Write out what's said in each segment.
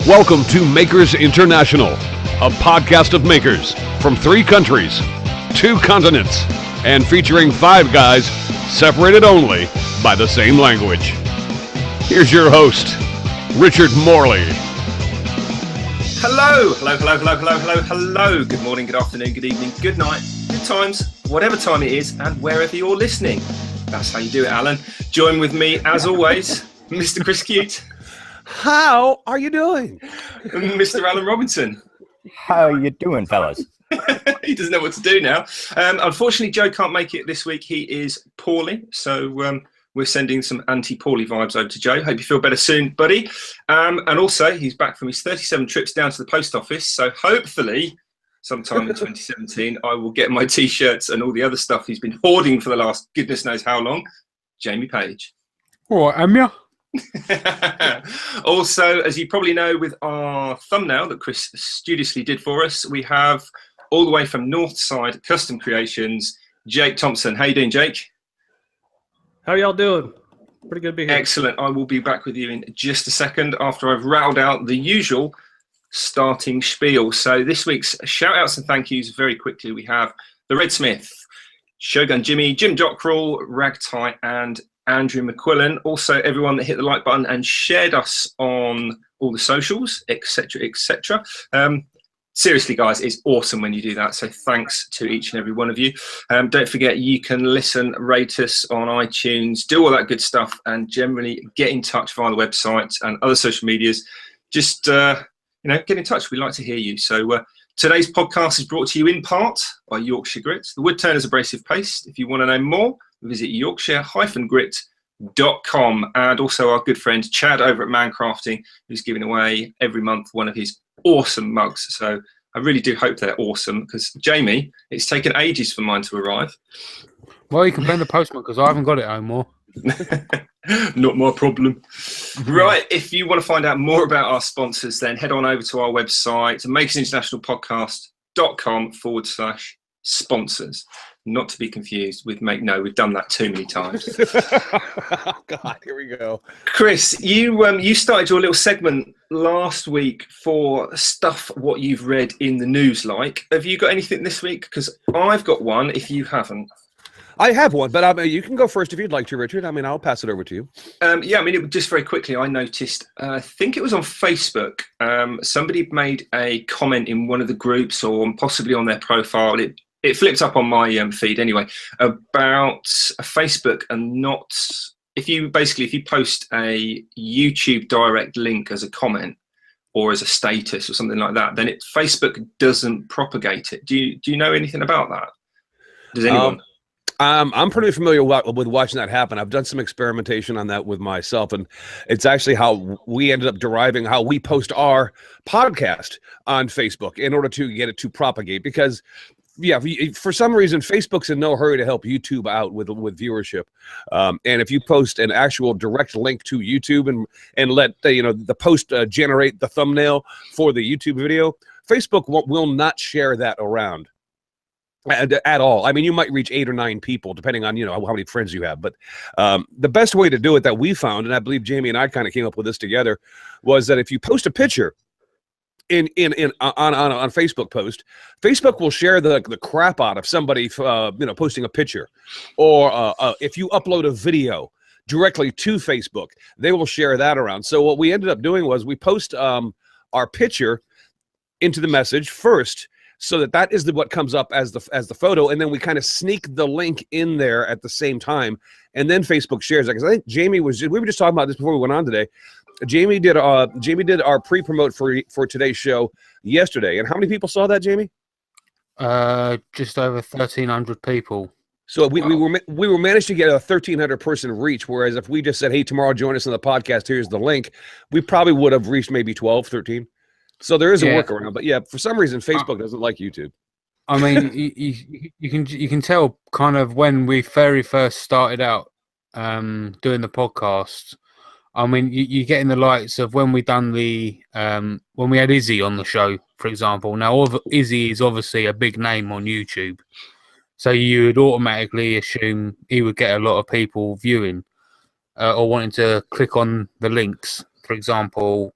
Welcome to Makers International, a podcast of makers from 3 countries, 2 continents, and featuring 5 guys separated only by the same language. Here's your host, Richard Morley. Hello. Good morning, good afternoon, good evening, good night, good times, whatever time it is, and wherever you're listening. That's how you do it, Alan. Join with me, as always, Mr. Chris Cute. How are you doing? Mr. Alan Robinson. How are you doing, fellas? He doesn't know what to do now. Unfortunately, Joe can't make it this week. He is poorly, so we're sending some anti-poorly vibes over to Joe. Hope you feel better soon, buddy. And also, he's back from his 37 trips down to the post office, so hopefully, sometime in 2017, I will get my T-shirts and all the other stuff he's been hoarding for the last goodness knows how long. Jamie Page. All right, am ya? Also, as you probably know, with our thumbnail that Chris studiously did for us, we have all the way from Northside Custom Creations, Jake Thompson. How you doing, Jake? How y'all doing? Pretty good to be here. Excellent. I will be back with you in just a second after I've rattled out the usual starting spiel. So this week's shout outs and thank yous very quickly. We have the Red Smith, Shogun Jimmy, Jim Dockrell, Ragtie, and Andrew McQuillan. Also, everyone that hit the like button and shared us on all the socials, etc., etc. Seriously, guys, it's awesome when you do that. So thanks to each and every one of you. Don't forget, you can listen, rate us on iTunes, do all that good stuff, and generally get in touch via the website and other social medias. Just, get in touch. We'd like to hear you. So today's podcast is brought to you in part by Yorkshire Grit, the wood turner's abrasive paste. If you want to know more, visit yorkshire-grit.com, and also our good friend Chad over at Man Crafting, who's giving away every month one of his awesome mugs. So I really do hope they're awesome, because Jamie, it's taken ages for mine to arrive. Well, you can blame the postman because I haven't got it anymore. Not my problem. Right, if you want to find out more about our sponsors, then head on over to our website, makersinternationalpodcast.com/sponsors. Not to be confused with we've done that too many times. Oh, God, here we go. Chris, you started your little segment last week for stuff what you've read in the news like. Have you got anything this week? Because I've got one if you haven't. I have one, but you can go first if you'd like to, Richard. I'll pass it over to you. Just very quickly, I noticed, I think it was on Facebook, somebody made a comment in one of the groups or possibly on their profile. It flipped up on my feed anyway, about Facebook and not, if you post a YouTube direct link as a comment or as a status or something like that, then Facebook doesn't propagate it. Do you know anything about that? Does anyone? I'm pretty familiar with watching that happen. I've done some experimentation on that with myself, and it's actually how we ended up deriving how we post our podcast on Facebook in order to get it to propagate. Because, for some reason, Facebook's in no hurry to help YouTube out with viewership. And if you post an actual direct link to YouTube and let the post generate the thumbnail for the YouTube video, Facebook will not share that around at all. You might reach 8 or 9 people, depending on how many friends you have. But the best way to do it that we found, and I believe Jamie and I kind of came up with this together, was that if you post a picture on Facebook post, Facebook will share the crap out of somebody posting a picture, or if you upload a video directly to Facebook, they will share that around. So what we ended up doing was we post our picture into the message first, so that is what comes up as the photo, and then we kind of sneak the link in there at the same time, and then Facebook shares it. Because I think we were just talking about this before we went on today. Jamie did our pre-promote for today's show yesterday, and how many people saw that, Jamie? Just over 1,300 people. So we were managed to get a 1,300 person reach, whereas if we just said, hey, tomorrow join us on the podcast, here's the link, we probably would have reached maybe 12, 13. So there is a workaround, but for some reason Facebook doesn't like YouTube. You can tell kind of when we very first started out doing the podcast. You're getting the likes of when we done when we had Izzy on the show, for example. Now, Izzy is obviously a big name on YouTube, so you would automatically assume he would get a lot of people viewing or wanting to click on the links. For example,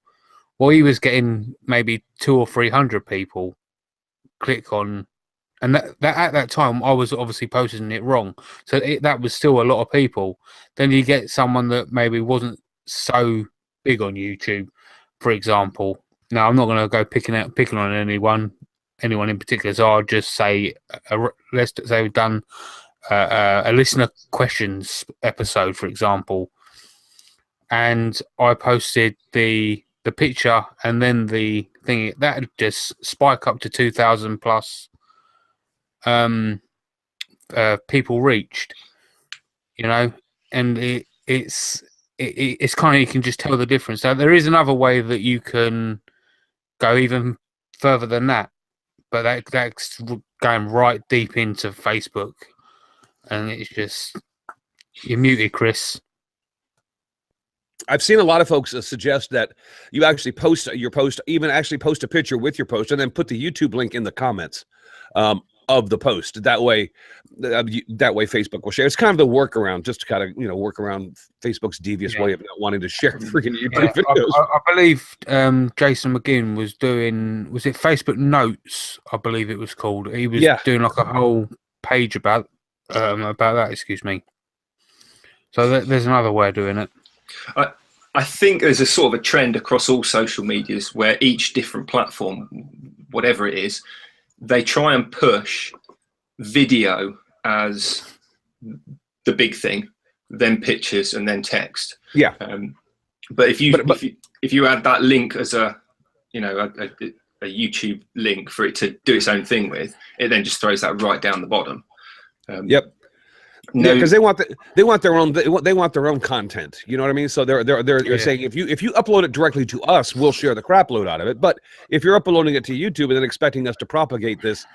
Well, he was getting maybe 200 or 300 people click on, and that at that time I was obviously posting it wrong, so that was still a lot of people. Then you get someone that maybe wasn't so big on YouTube, for example. Now I'm not going to go picking on anyone in particular. So I'll just say, let's say we've done a listener questions episode, for example, and I posted the picture and then the thing that just spike up to 2,000 plus people reached, you know, and it's kind of, you can just tell the difference. Now there is another way that you can go even further than that, but that's going right deep into Facebook, and it's just, you're muted, Chris. I've seen a lot of folks suggest that you actually post your post, even actually post a picture with your post, and then put the YouTube link in the comments of the post. That way Facebook will share. It's kind of the workaround, just to kind of, you know, work around Facebook's devious way of not wanting to share freaking YouTube videos. I believe Jason McGinn was doing, was it Facebook Notes? I believe it was called. He was doing like a whole page about that. Excuse me. So there's another way of doing it. I think there's a sort of a trend across all social medias where each different platform, whatever it is, they try and push video as the big thing, then pictures, and then text. Yeah. But if you add that link as a, you know, a YouTube link for it to do its own thing with, it then just throws that right down the bottom. Yep. No, because they want their own content. You know what I mean? So they're saying if you upload it directly to us, we'll share the crap load out of it. But if you're uploading it to YouTube and then expecting us to propagate this,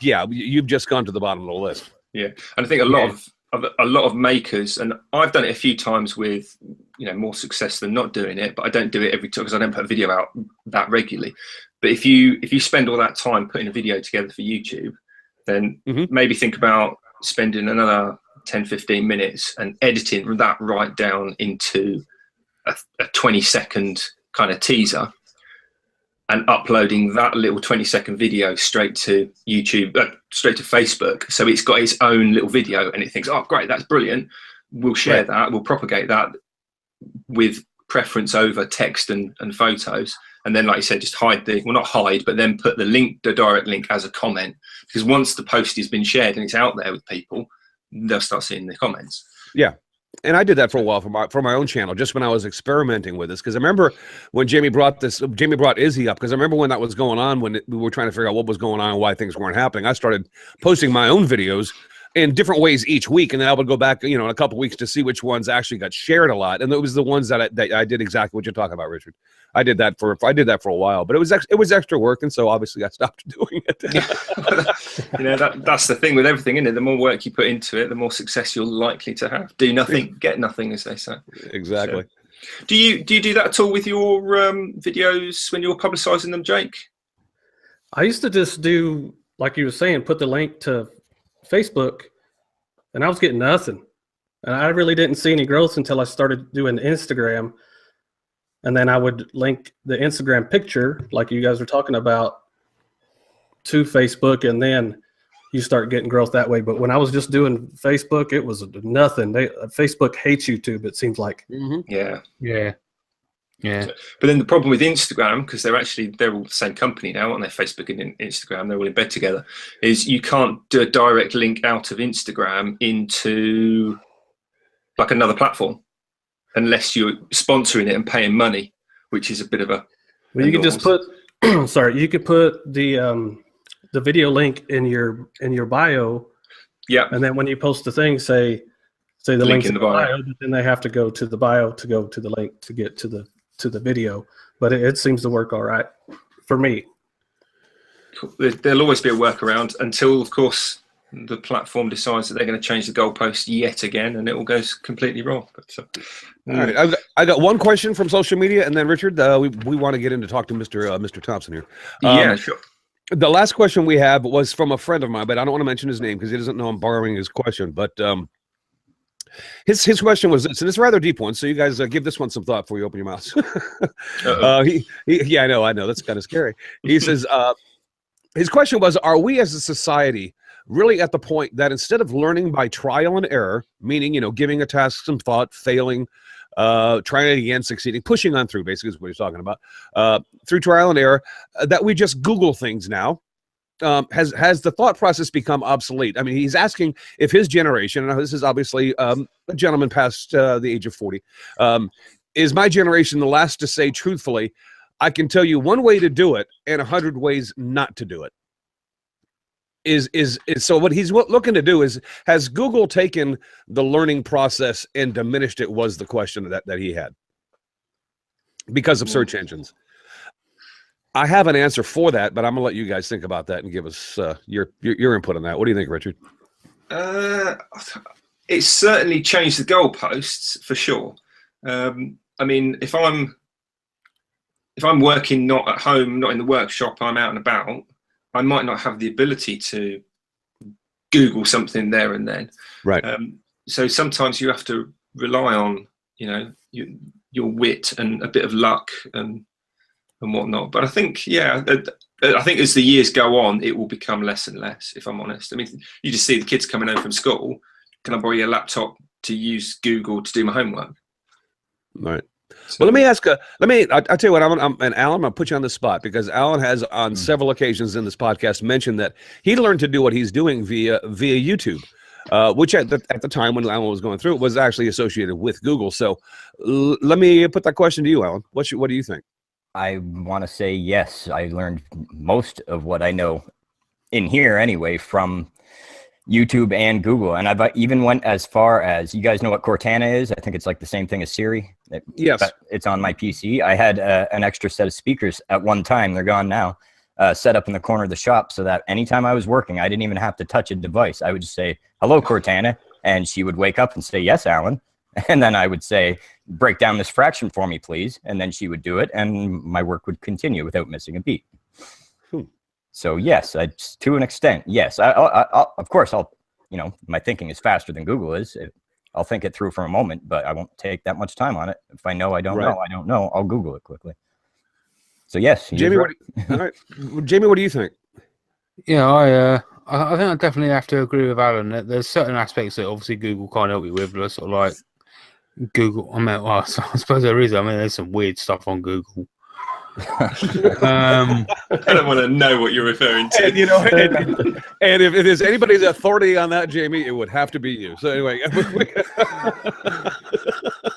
you've just gone to the bottom of the list. Yeah, and I think a lot of makers, and I've done it a few times with, you know, more success than not doing it, but I don't do it every time because I don't put a video out that regularly. But if you spend all that time putting a video together for YouTube, then maybe think about spending another 10-15 minutes and editing that right down into a 20-second kind of teaser, and uploading that little 20-second video straight to YouTube, straight to Facebook, so it's got its own little video, and it thinks, oh great, that's brilliant, we'll share that, we'll propagate that with preference over text and photos. And then, like you said, just hide not hide, but then put the direct link as a comment, because once the post has been shared and it's out there with people, they'll start seeing the comments. Yeah. And I did that for a while for my own channel, just when I was experimenting with this. Because I remember when Jamie brought Izzy up, because I remember when that was going on, when we were trying to figure out what was going on and why things weren't happening. I started posting my own videos in different ways each week, and then I would go back, you know, in a couple of weeks to see which ones actually got shared a lot. And it was the ones that I did exactly what you're talking about, Richard. I did that for a while, but it was extra work, and so obviously I stopped doing it. You know, that's the thing with everything, isn't it? The more work you put into it, the more success you're likely to have. Do nothing, get nothing, as they say. Exactly. So, do you do that at all with your videos when you're publicizing them, Jake? I used to just do, like you were saying, put the link to Facebook, and I was getting nothing. And I really didn't see any growth until I started doing Instagram. And then I would link the Instagram picture, like you guys were talking about, to Facebook, and then you start getting growth that way. But when I was just doing Facebook, it was nothing. Facebook hates YouTube, it seems like. Yeah. Yeah. But then the problem with Instagram, because they're all the same company now, aren't they? Facebook and Instagram, they're all in bed together, is you can't do a direct link out of Instagram into like another platform unless you're sponsoring it and paying money, which is a bit of a... Well, you can just put, sorry, you could put the video link in your bio. Yeah. And then when you post the thing, say the link's in the bio, but then they have to go to the bio to go to the link to get to the video. But it seems to work all right for me. There'll always be a workaround until, of course, the platform decides that they're going to change the goalpost yet again, and it all goes completely wrong. But, all right, I got one question from social media, and then Richard, we want to get into talk to Mr. Thompson here. Yeah, sure. The last question we have was from a friend of mine, but I don't want to mention his name because he doesn't know I'm borrowing his question. But His question was this, and it's a rather deep one. So you guys give this one some thought before you open your mouths. Yeah, I know that's kind of scary. He says his question was: are we as a society really at the point that instead of learning by trial and error, meaning giving a task some thought, failing, trying it again, succeeding, pushing on through, basically is what he's talking about, through trial and error, that we just Google things now? Has the thought process become obsolete? I mean, he's asking if his generation, and this is obviously a gentleman past the age of 40, is my generation the last to say truthfully, I can tell you one way to do it and 100 ways not to do it? Is so what he's looking to do is, has Google taken the learning process and diminished it, was the question that he had, because of search engines. I have an answer for that, but I'm gonna let you guys think about that and give us your input on that. What do you think, Richard? It's certainly changed the goalposts for sure. I mean, if I'm working not at home, not in the workshop, I'm out and about, I might not have the ability to Google something there and then. Right. So sometimes you have to rely on, your wit and a bit of luck and whatnot. But I think, I think as the years go on, it will become less and less, if I'm honest. I mean, you just see the kids coming home from school. Can I borrow your laptop to use Google to do my homework? Right. So, well, let me ask. I'll tell you what. And Alan, I'm gonna put you on the spot, because Alan has on several occasions in this podcast mentioned that he learned to do what he's doing via YouTube, which at the time when Alan was going through it was actually associated with Google. So let me put that question to you, Alan. What do you think? I want to say yes. I learned most of what I know in here anyway from YouTube and Google. And I've even went as far as, you guys know what Cortana is? I think it's like the same thing as Siri. Yes. It's on my PC. I had an extra set of speakers at one time. They're gone now. Set up in the corner of the shop so that anytime I was working, I didn't even have to touch a device. I would just say, hello, Cortana. And she would wake up and say, yes, Alan. And then I would say, break down this fraction for me, please. And then she would do it, and my work would continue without missing a beat. So yes, to an extent, yes. I'll, of course, my thinking is faster than Google is. I'll think it through for a moment, but I won't take that much time on it. If I know I don't know, I don't know. I'll Google it quickly. So yes, Jamie, right. Jamie, what do you think? Yeah, I think I definitely have to agree with Alan. There's certain aspects that obviously Google can't help you with, sort of like Google. I mean, I suppose there is. I mean, there's some weird stuff on Google. I don't want to know what you're referring to. And if there's anybody's authority on that, Jamie, it would have to be you. So anyway,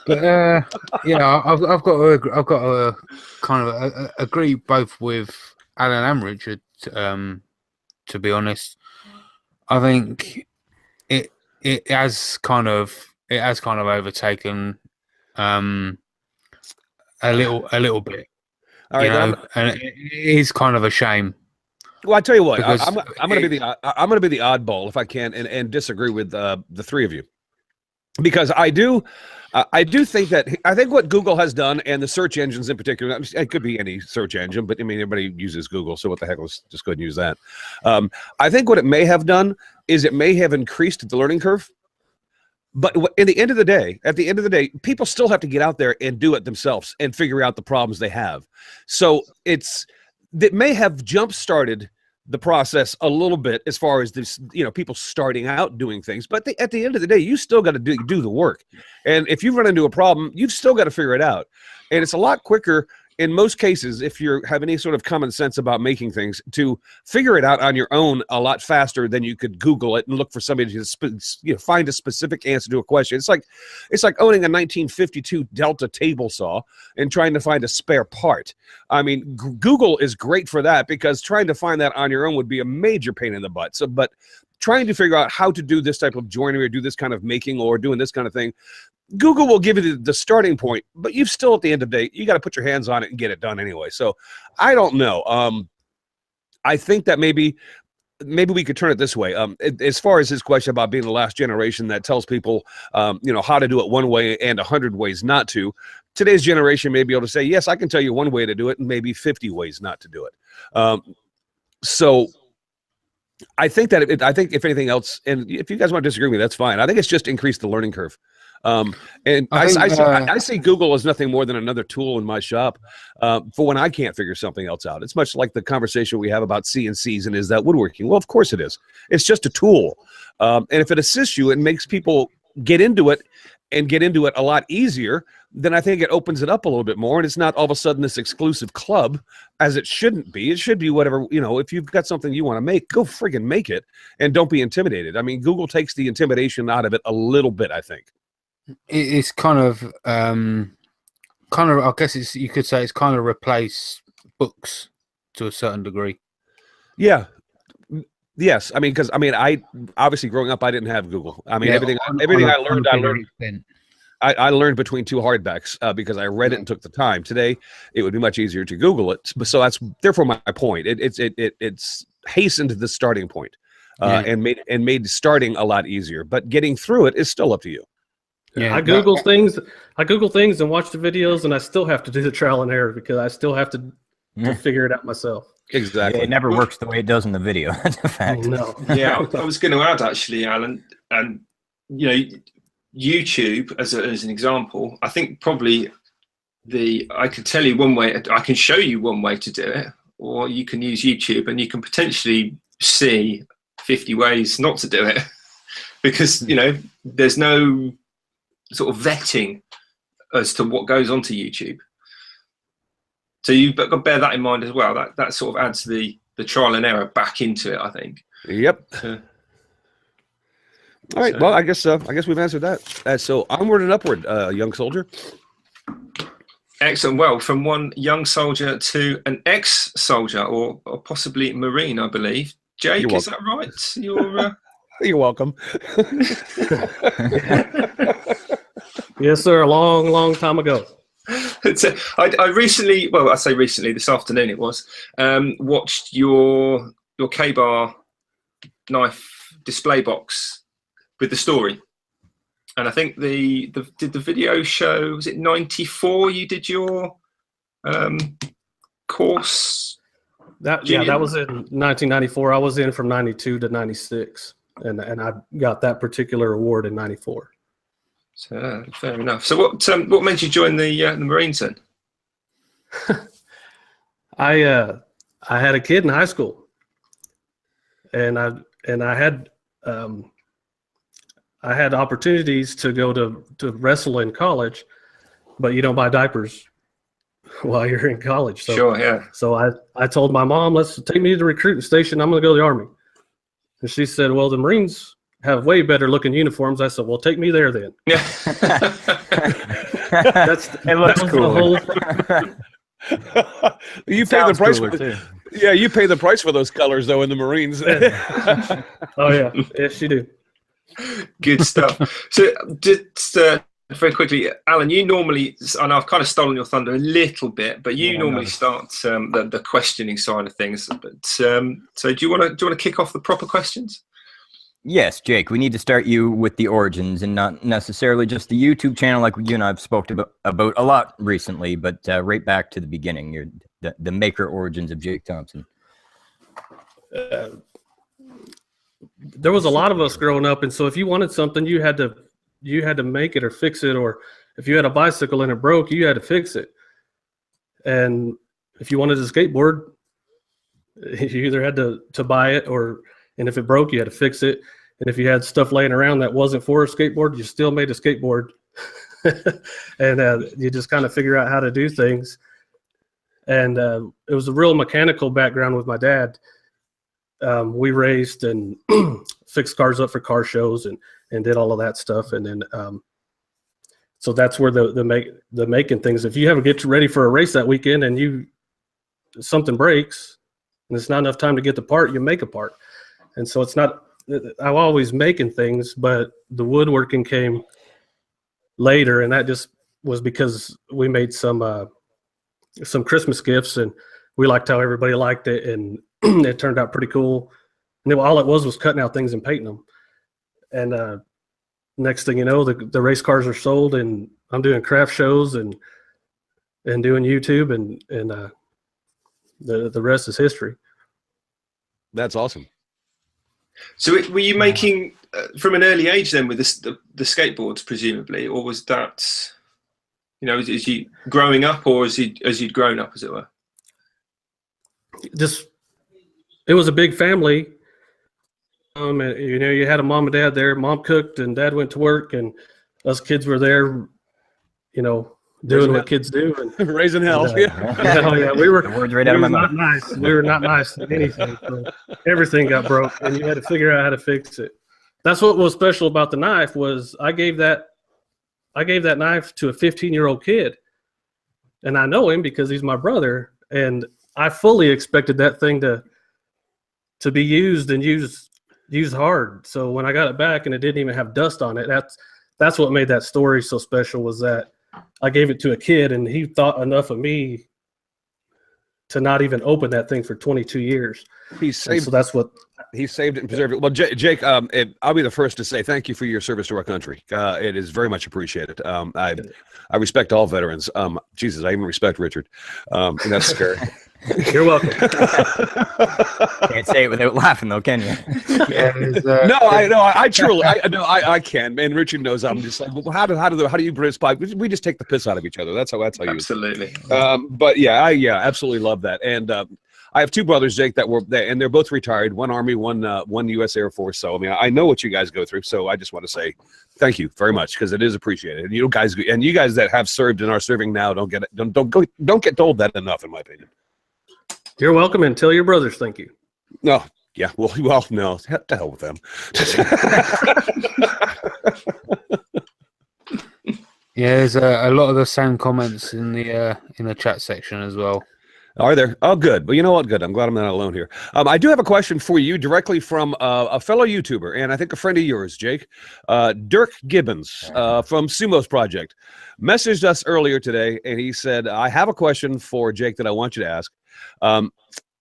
but I've got to kind of agree both with Alan and Richard. To be honest, I think it has kind of overtaken a little bit. All right, and it is kind of a shame. Well, I tell you what, I'm going to be the oddball if I can, and disagree with the three of you, because I do think what Google has done, and the search engines in particular, it could be any search engine, but I mean everybody uses Google, so what the heck, let's just go ahead and use that. I think what it may have done is it may have increased the learning curve. But at the end of the day, people still have to get out there and do it themselves and figure out the problems they have. So it may have jump-started the process a little bit as far as this, people starting out doing things. But at the end of the day, you still got to do the work. And if you run into a problem, you've still got to figure it out. And it's a lot quicker in most cases, if you have any sort of common sense about making things, to figure it out on your own a lot faster than you could Google it and look for somebody to find a specific answer to a question. It's like owning a 1952 Delta table saw and trying to find a spare part. I mean, Google is great for that, because trying to find that on your own would be a major pain in the butt. So, but trying to figure out how to do this type of joinery or do this kind of making or doing this kind of thing, Google will give you the starting point, but you've still, at the end of the day, you got to put your hands on it and get it done anyway. So I don't know. I think that maybe we could turn it this way. As far as his question about being the last generation that tells people, how to do it one way and 100 ways not to, today's generation may be able to say, yes, I can tell you one way to do it and maybe 50 ways not to do it. So I think that I think if anything else, and if you guys want to disagree with me, that's fine. I think it's just increased the learning curve. And I see Google as nothing more than another tool in my shop for when I can't figure something else out. It's much like the conversation we have about CNCs and is that woodworking? Well, of course it is. It's just a tool. And if it assists you and makes people get into it and get into it a lot easier, then I think it opens it up a little bit more. And it's not all of a sudden this exclusive club, as it shouldn't be. It should be whatever, if you've got something you want to make, go friggin' make it and don't be intimidated. I mean, Google takes the intimidation out of it a little bit, I think. It's kind of, I guess you could say it's kind of replaced books to a certain degree. Yeah. Yes. I mean, because I obviously growing up, I didn't have Google. I mean, everything I learned between two hardbacks because I read it and took the time. Today, it would be much easier to Google it. So that's therefore my point. It's hastened the starting point, and made starting a lot easier. But getting through it is still up to you. Yeah, I Google things and watch the videos, and I still have to do the trial and error because I still have to figure it out myselve. Exactly. Yeah, it never works the way it does in the video. That's a fact. No. Yeah, I was going to add actually, Alan, and YouTube as an example. I think probably I can tell you one way. I can show you one way to do it, or you can use YouTube, and you can potentially see 50 ways not to do it because there's no sort of vetting as to what goes onto YouTube. So you've got to bear that in mind as well. That sort of adds the trial and error back into it, I think. Yep. All right. Well, I guess we've answered that. So onward and upward, young soldier. Excellent. Well, from one young soldier to an ex-soldier or possibly Marine, I believe. Jake, is that right? You're welcome. Yes, sir. A long, long time ago. I recently, well, I say recently, this afternoon it was, watched your K-Bar knife display box with the story. And I think did the video show, was it 94 you did your course? That was in 1994. I was in from 92 to 96. And I got that particular award in 94. So fair enough. So what made you join the Marines then? I had a kid in high school, and I had opportunities to go to wrestle in college, but you don't buy diapers while you're in college. So, sure, yeah. So I told my mom, let's take me to the recruiting station. I'm going to go to the Army. And she said, well, the Marines have way better looking uniforms. I said, well, take me there then. Yeah. It looks cool. You pay the price too. Yeah, you pay the price for those colors though in the Marines. Oh yeah, yes you do. Good stuff. So just very quickly, Alan, you normally, I know I've kind of stolen your thunder a little bit, but you normally start the questioning side of things. But so do you want to kick off the proper questions? Yes, Jake, we need to start you with the origins and not necessarily just the YouTube channel like you and I have spoke about a lot recently, but right back to the beginning, the maker origins of Jake Thompson. There was a lot of us growing up, and so if you wanted something, you had to make it or fix it, or if you had a bicycle and it broke, you had to fix it. And if you wanted a skateboard, you either had to buy it, and if it broke, you had to fix it. And if you had stuff laying around that wasn't for a skateboard, you still made a skateboard. And you just kind of figure out how to do things. And it was a real mechanical background with my dad. We raced and fixed cars up for car shows and did all of that stuff. And then so that's where the making things. If you haven't get ready for a race that weekend and something breaks and it's not enough time to get the part, you make a part. And so it's not, I'm always making things, but the woodworking came later, and that just was because we made some Christmas gifts, and we liked how everybody liked it, and it turned out pretty cool. And then all it was cutting out things and painting them. And next thing you know, the race cars are sold, and I'm doing craft shows and doing YouTube, and the rest is history. That's awesome. So were you making from an early age then with the skateboards, presumably, or was that, you know, as you growing up, or as you'd grown up, as it were? Just, it was a big family. And, you know, you had a mom and dad there. Mom cooked and dad went to work, and us kids were there, you know, doing what kids do and raising hell. Yeah, we were. The words right out of my mouth. Nice. We were not nice at anything. So everything got broke, and you had to figure out how to fix it. That's what was special about the knife was I gave that knife to a 15-year-old kid, and I know him because he's my brother, and I fully expected that thing to be used and used hard. So when I got it back and it didn't even have dust on it, that's what made that story so special, was that I gave it to a kid and he thought enough of me to not even open that thing for 22 years. So that's what he saved it and preserved it. Well, Jake, I'll be the first to say thank you for your service to our country. It is very much appreciated. I respect all veterans. Jesus, I even respect Richard. And that's scary. You're welcome. Can't say it without laughing, though, can you? No, I truly, I can. And Richard knows I'm just like, well, how do you British pipe? We just take the piss out of each other. That's how you. Absolutely. But yeah, I absolutely love that. And I have two brothers, Jake, that were there, and they're both retired. One Army, one U.S. Air Force. So I mean, I know what you guys go through. So I just want to say thank you very much, because it is appreciated. You guys, and you guys that have served and are serving now, don't get told that enough, in my opinion. You're welcome, and tell your brothers thank you. No, yeah, well, no, to hell with them. Yeah, there's a lot of the same comments in the chat section as well. Are there? Oh, good. Well, you know what? Good. I'm glad I'm not alone here. I do have a question for you directly from a fellow YouTuber, and I think a friend of yours, Jake. Dirk Gibbons from Sumo's Project messaged us earlier today, and he said, I have a question for Jake that I want you to ask.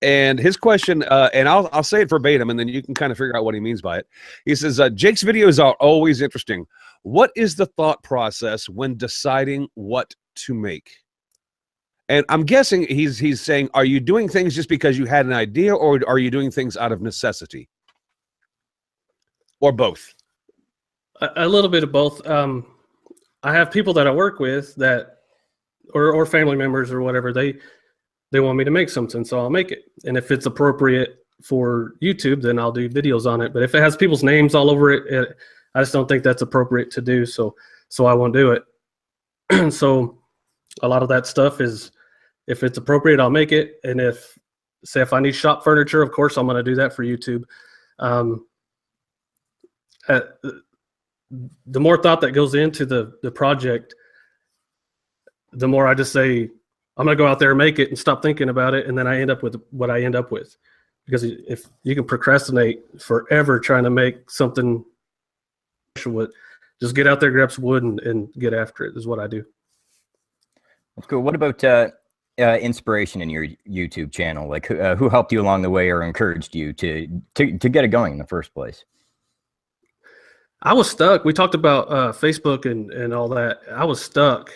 And his question, and I'll say it verbatim, and then you can kind of figure out what he means by it. He says, Jake's videos are always interesting. What is the thought process when deciding what to make? And I'm guessing he's saying, are you doing things just because you had an idea, or are you doing things out of necessity? Or both? A little bit of both. I have people that I work with that, or family members or whatever, they want me to make something, so I'll make it. And if it's appropriate for YouTube, then I'll do videos on it. But if it has people's names all over it, I just don't think that's appropriate to do, so I won't do it. So a lot of that stuff is, if it's appropriate, I'll make it. And if I need shop furniture, of course, I'm going to do that for YouTube. The more thought that goes into the project, the more I just say, I'm going to go out there and make it and stop thinking about it. And then I end up with what I end up with. Because if you can procrastinate forever trying to make something, just get out there, grab some wood, and get after it is what I do. That's cool. What about inspiration in your YouTube channel? Like who helped you along the way or encouraged you to get it going in the first place? I was stuck. We talked about Facebook and all that. I was stuck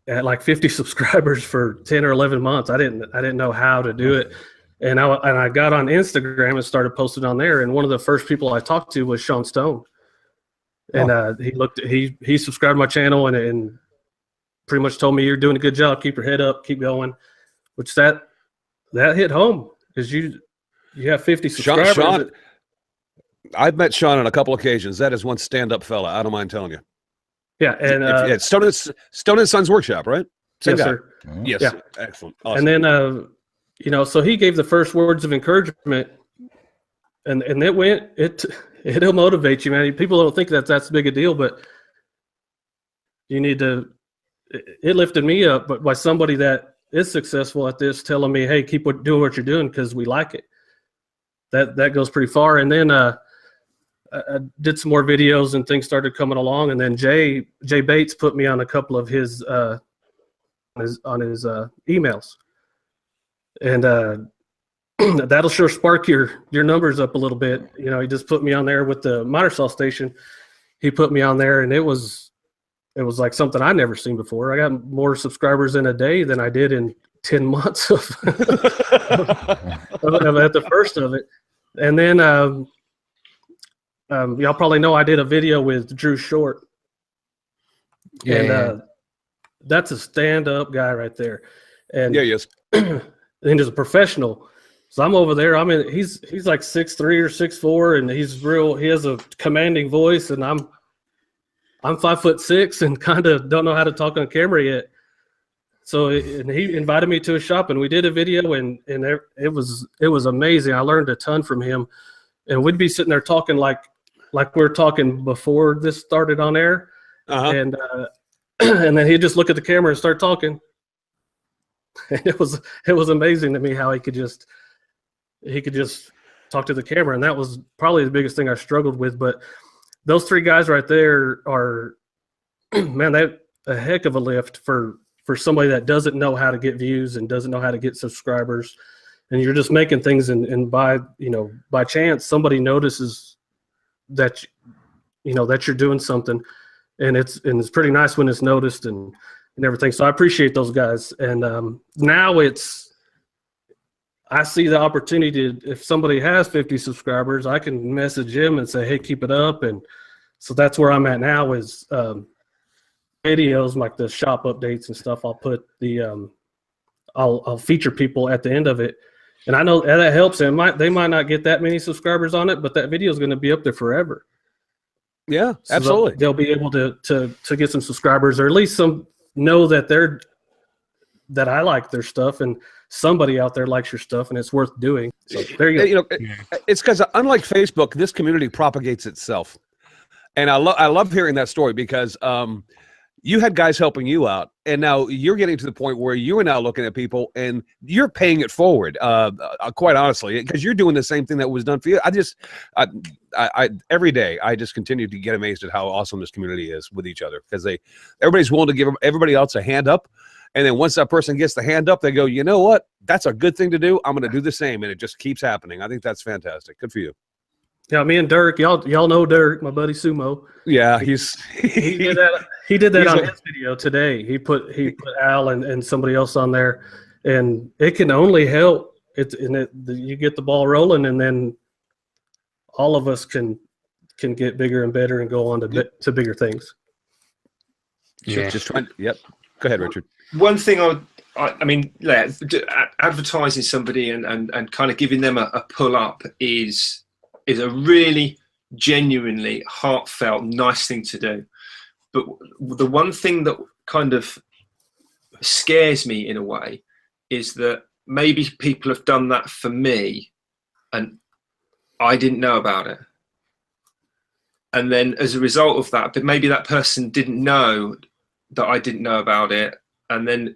at like 50 subscribers for 10 or 11 months. I didn't know how to do it. And I got on Instagram and started posting on there. And one of the first people I talked to was Sean Stone. And he subscribed to my channel and pretty much told me, you're doing a good job. Keep your head up, keep going. Which that hit home, because you have 50 subscribers. Sean, I've met Sean on a couple occasions. That is one stand-up fella. I don't mind telling you. Yeah, and Stone and Sons Workshop, right? Same yes, guy. sir. Yes, yeah. Excellent. Awesome. And then so he gave the first words of encouragement, and it'll motivate you, man. People don't think that's a big a deal, but you need to. It lifted me up, but by somebody that is successful at this telling me, hey, keep doing what you're doing because we like it. That goes pretty far. And then I did some more videos and things started coming along. And then Jay Bates put me on a couple of his emails. And that'll sure spark your numbers up a little bit. You know, he just put me on there with the miter saw station. He put me on there, and it was like something I'd never seen before. I got more subscribers in a day than I did in 10 months of at the first of it. And then y'all probably know I did a video with Drew Short. Yeah, And that's a stand-up guy right there. And Yeah, yes. and he's a professional. So I'm over there. He's like 6'3" or 6'4", and he has a commanding voice, and I'm 5'6" and kind of don't know how to talk on camera yet. So and he invited me to his shop, and we did a video, and it was amazing. I learned a ton from him, and we'd be sitting there talking like we were talking before this started on air, and then he'd just look at the camera and start talking. And it was amazing to me how he could just talk to the camera, and that was probably the biggest thing I struggled with. But those three guys right there are, man, they're a heck of a lift for somebody that doesn't know how to get views and doesn't know how to get subscribers. And you're just making things, and by chance somebody notices that that you're doing something, and it's pretty nice when it's noticed and everything. So I appreciate those guys. And now I see the opportunity to, if somebody has 50 subscribers, I can message him and say, hey, keep it up. And so that's where I'm at now is videos like the shop updates and stuff. I'll put I'll feature people at the end of it. And I know that helps. And they might not get that many subscribers on it, but that video is going to be up there forever. Yeah, So absolutely. they'll be able to get some subscribers, or at least know that that I like their stuff, and somebody out there likes your stuff, and it's worth doing. So there you go. It's because unlike Facebook, this community propagates itself, and I love hearing that story because you had guys helping you out, and now you're getting to the point where you are now looking at people and you're paying it forward. Quite honestly, because you're doing the same thing that was done for you. I every day I just continue to get amazed at how awesome this community is with each other, because everybody's willing to give everybody else a hand up. And then once that person gets the hand up, they go, you know what? That's a good thing to do. I'm going to do the same. And it just keeps happening. I think that's fantastic. Good for you. Yeah, me and Dirk, y'all know Dirk, my buddy Sumo. Yeah, he did that. He did that on his video today. He put Al and somebody else on there, and it can only help. You get the ball rolling, and then all of us can get bigger and better and go on to bigger things. Yeah. Just trying. Yep. Go ahead, Richard. One thing advertising somebody and kind of giving them a pull up is a really genuinely heartfelt, nice thing to do. But the one thing that kind of scares me in a way is that maybe people have done that for me and I didn't know about it. And then as a result of that, but maybe that person didn't know that I didn't know about it. And then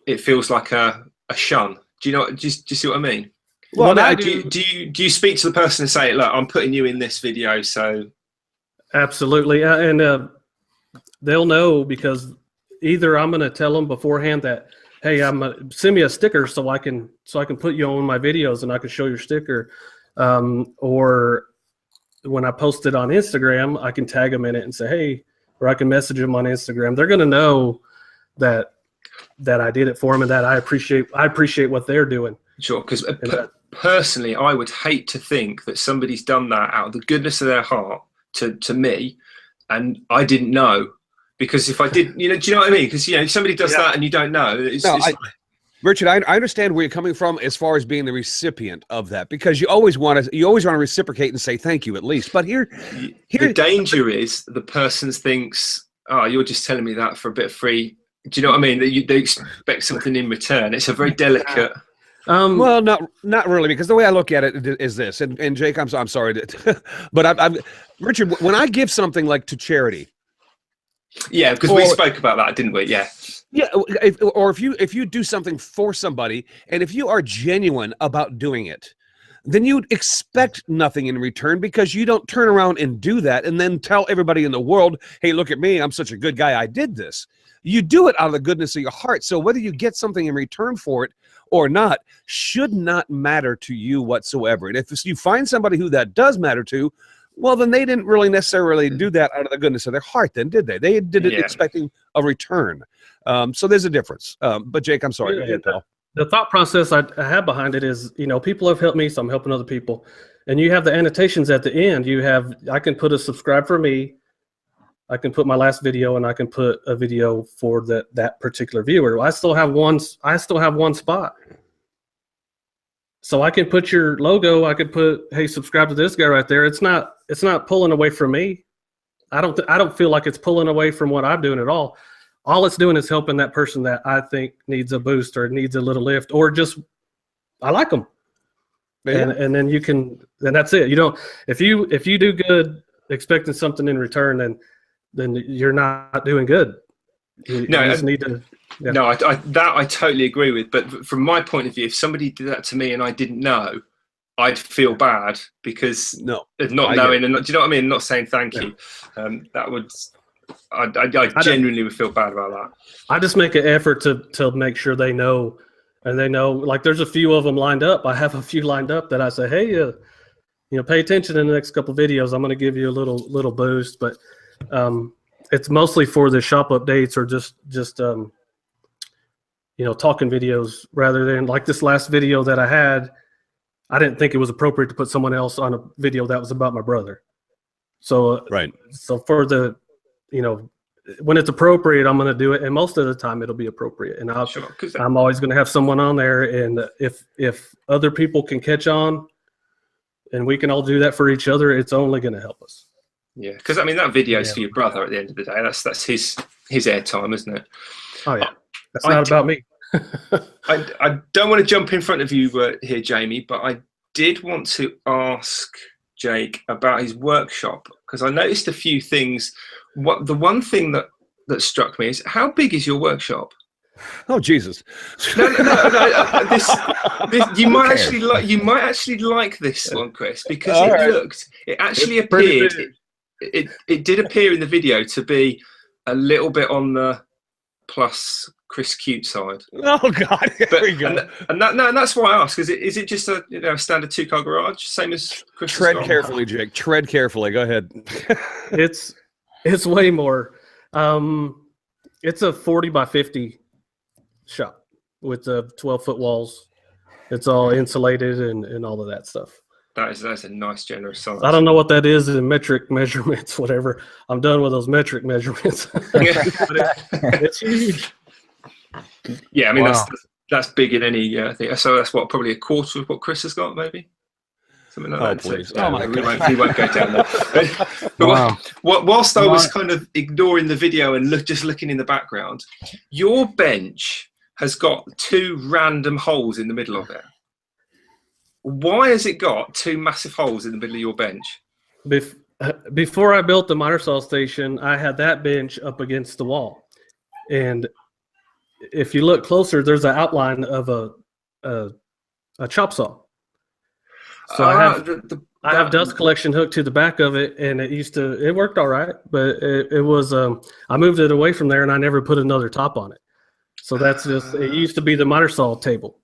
it feels like a shun. Do you see what I mean? Well, do you speak to the person and say, look, I'm putting you in this video, so. Absolutely. And they'll know, because either I'm going to tell them beforehand that, hey, send me a sticker so I can put you on my videos and I can show your sticker. Or when I post it on Instagram, I can tag them in it and say, hey, or I can message them on Instagram. They're going to know that I did it for them and that I appreciate what they're doing. Sure, because personally, I would hate to think that somebody's done that out of the goodness of their heart to me, and I didn't know. Because if I did, do you know what I mean? Because if somebody does that and you don't know, Richard, I understand where you're coming from as far as being the recipient of that, because you always want to reciprocate and say thank you at least. But here the danger is the person thinks, oh, you're just telling me that for a bit of free. Do you know what I mean? They expect something in return. It's a very delicate. Well, not really, because the way I look at it is this, and Jake, I'm sorry, but Richard, when I give something like to charity. Yeah, because we spoke about that, didn't we? Yeah. Yeah, if you do something for somebody, and if you are genuine about doing it, then you'd expect nothing in return, because you don't turn around and do that and then tell everybody in the world, hey, look at me, I'm such a good guy, I did this. You do it out of the goodness of your heart. So whether you get something in return for it or not should not matter to you whatsoever. And if you find somebody who that does matter to, well, then they didn't really necessarily do that out of the goodness of their heart then, did they? They did it expecting a return. So there's a difference. But Jake, I'm sorry. Go ahead, pal. The thought process I have behind it is, people have helped me, so I'm helping other people. And you have the annotations at the end. I can put a subscribe for me. I can put my last video, and I can put a video for that particular viewer. I still have one spot. So I can put your logo. I could put, hey, subscribe to this guy right there. It's not pulling away from me. I don't feel like it's pulling away from what I'm doing at all. All it's doing is helping that person that I think needs a boost or needs a little lift, or just I like them. Yeah. And then then that's it. You don't, if you do good expecting something in return, then you're not doing good. You just need to. Yeah. No, I totally agree with. But from my point of view, if somebody did that to me and I didn't know, I'd feel bad because of not knowing, and do you know what I mean? Not saying thank you. That would, I genuinely would feel bad about that. I just make an effort to make sure they know, and they know. Like there's a few of them lined up. I have a few lined up that I say, hey, pay attention in the next couple of videos. I'm going to give you a little boost, but it's mostly for the shop updates or just talking videos, rather than like this last video that I had. I didn't think it was appropriate to put someone else on a video that was about my brother. So right. So for the, when it's appropriate, I'm going to do it, and most of the time it'll be appropriate. And I'm always going to have someone on there, and if other people can catch on, and we can all do that for each other, it's only going to help us. Yeah, because I mean that video is for your brother at the end of the day. That's his airtime, isn't it? Oh yeah, that's not about me. I don't want to jump in front of you here, Jamie, but I did want to ask Jake about his workshop, because I noticed a few things. The one thing that struck me is, how big is your workshop? Oh Jesus! No. You might actually like this one, Chris, because it actually appeared. It did appear in the video to be a little bit on the plus Chris Cute side. Oh God! There we go. And that's why I ask. Is it just a standard 2-car garage, same as Chris? Tread carefully, Jake. Tread carefully. Go ahead. It's way more. It's a 40 by 50 shop with 12-foot walls. It's all insulated and all of that stuff. That's a nice, generous size. I don't know what that is in metric measurements, whatever. I'm done with those metric measurements. It's huge. Yeah, I mean, that's big in any thing. So that's probably a quarter of what Chris has got, maybe? Something like that. Please. So, we won't go down there. But whilst I was kind of ignoring the video and just looking in the background, your bench has got 2 random holes in the middle of it. Why has it got 2 massive holes in the middle of your bench? Before I built the miter saw station, I had that bench up against the wall. And if you look closer, there's an outline of a chop saw. So I have dust collection hooked to the back of it, and it worked all right, but it was I moved it away from there, and I never put another top on it. So that's it used to be the miter saw table.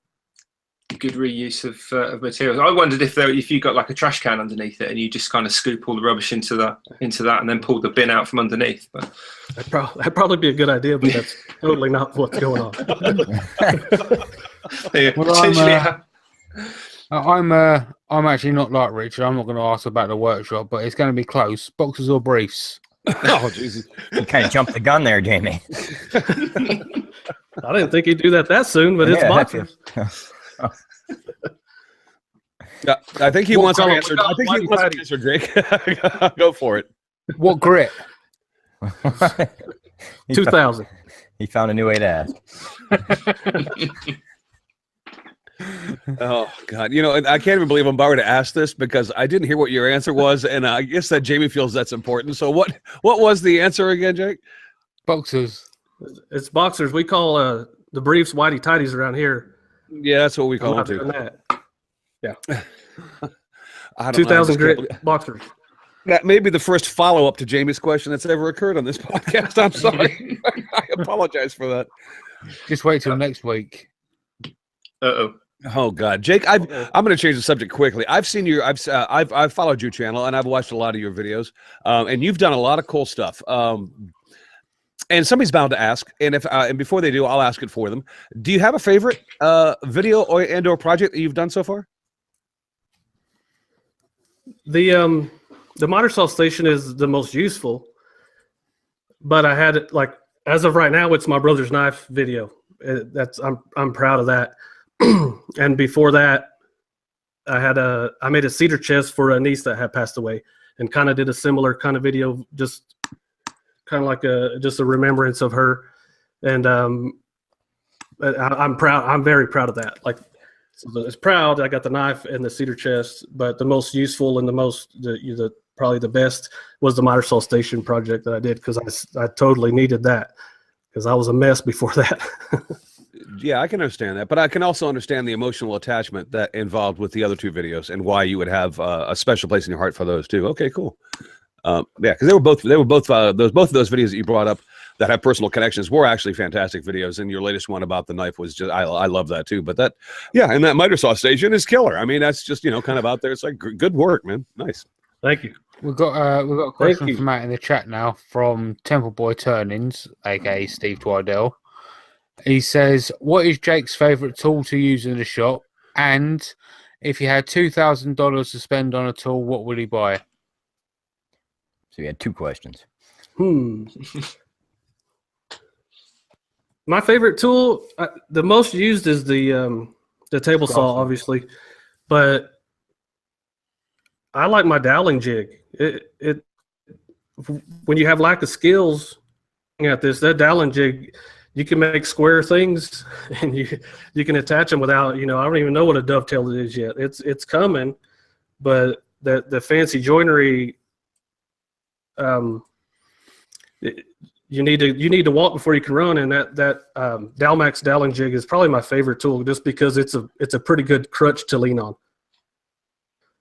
Good reuse of materials. I wondered if you got like a trash can underneath it and you just kind of scoop all the rubbish into that and then pull the bin out from underneath. But that'd probably be a good idea, but that's totally not what's going on. Yeah, well, I'm actually not like Richard. I'm not going to ask about the workshop, but it's going to be close. Boxers or briefs? Oh Jesus! You kind of jumped the gun there, Jamie. I didn't think he'd do that soon, but it's boxers. Yeah, I think he wants an answer. I think he wants an answer, Jake. Go for it. What grit? 2000. He found a new way to ask. Oh God! I can't even believe I'm about to ask this because I didn't hear what your answer was, and I guess that Jamie feels that's important. So what was the answer again, Jake? Boxers. It's boxers. We call the briefs whitey tighties around here. Yeah, that's what we call them too. That. Yeah. 2000 grit boxers. That may be the first follow-up to Jamie's question that's ever occurred on this podcast. I'm sorry. I apologize for that. Just wait till next week. Uh-oh. Oh God, Jake! I'm going to change the subject quickly. I've seen you. I've followed your channel and I've watched a lot of your videos, and you've done a lot of cool stuff. And somebody's bound to ask, and and before they do, I'll ask it for them. Do you have a favorite video or project that you've done so far? The miter saw station is the most useful, but I had it like as of right now, it's my brother's knife video. I'm proud of that. And before that, I made a cedar chest for a niece that had passed away, and kind of did a similar kind of video, just kind of like just a remembrance of her. And I'm proud. I'm very proud of that. Like, so it's proud. I got the knife and the cedar chest, but the most useful and probably the best was the miter saw station project that I did, because I totally needed that, because I was a mess before that. Yeah, I can understand that, but I can also understand the emotional attachment that involved with the other two videos, and why you would have a special place in your heart for those too. Okay, cool. Yeah, because both of those videos that you brought up that have personal connections were actually fantastic videos, and your latest one about the knife was just I love that too. But that, yeah, and that miter saw station is killer. I mean, that's just kind of out there. It's like good work, man. Nice. Thank you. We've got a question from Matt in the chat now from Temple Boy Turnings, aka Steve Twidell. He says, "What is Jake's favorite tool to use in the shop? And if he had $2,000 to spend on a tool, what would he buy?" So you had two questions. My favorite tool, the most used, is the table saw, obviously, but I like my doweling jig. When you have lack of skills at this, that doweling jig, you can make square things, and you can attach them without, I don't even know what a dovetail is yet. It's coming, but the fancy joinery, you need to walk before you can run, and that Dalmax doweling jig is probably my favorite tool, just because it's a pretty good crutch to lean on.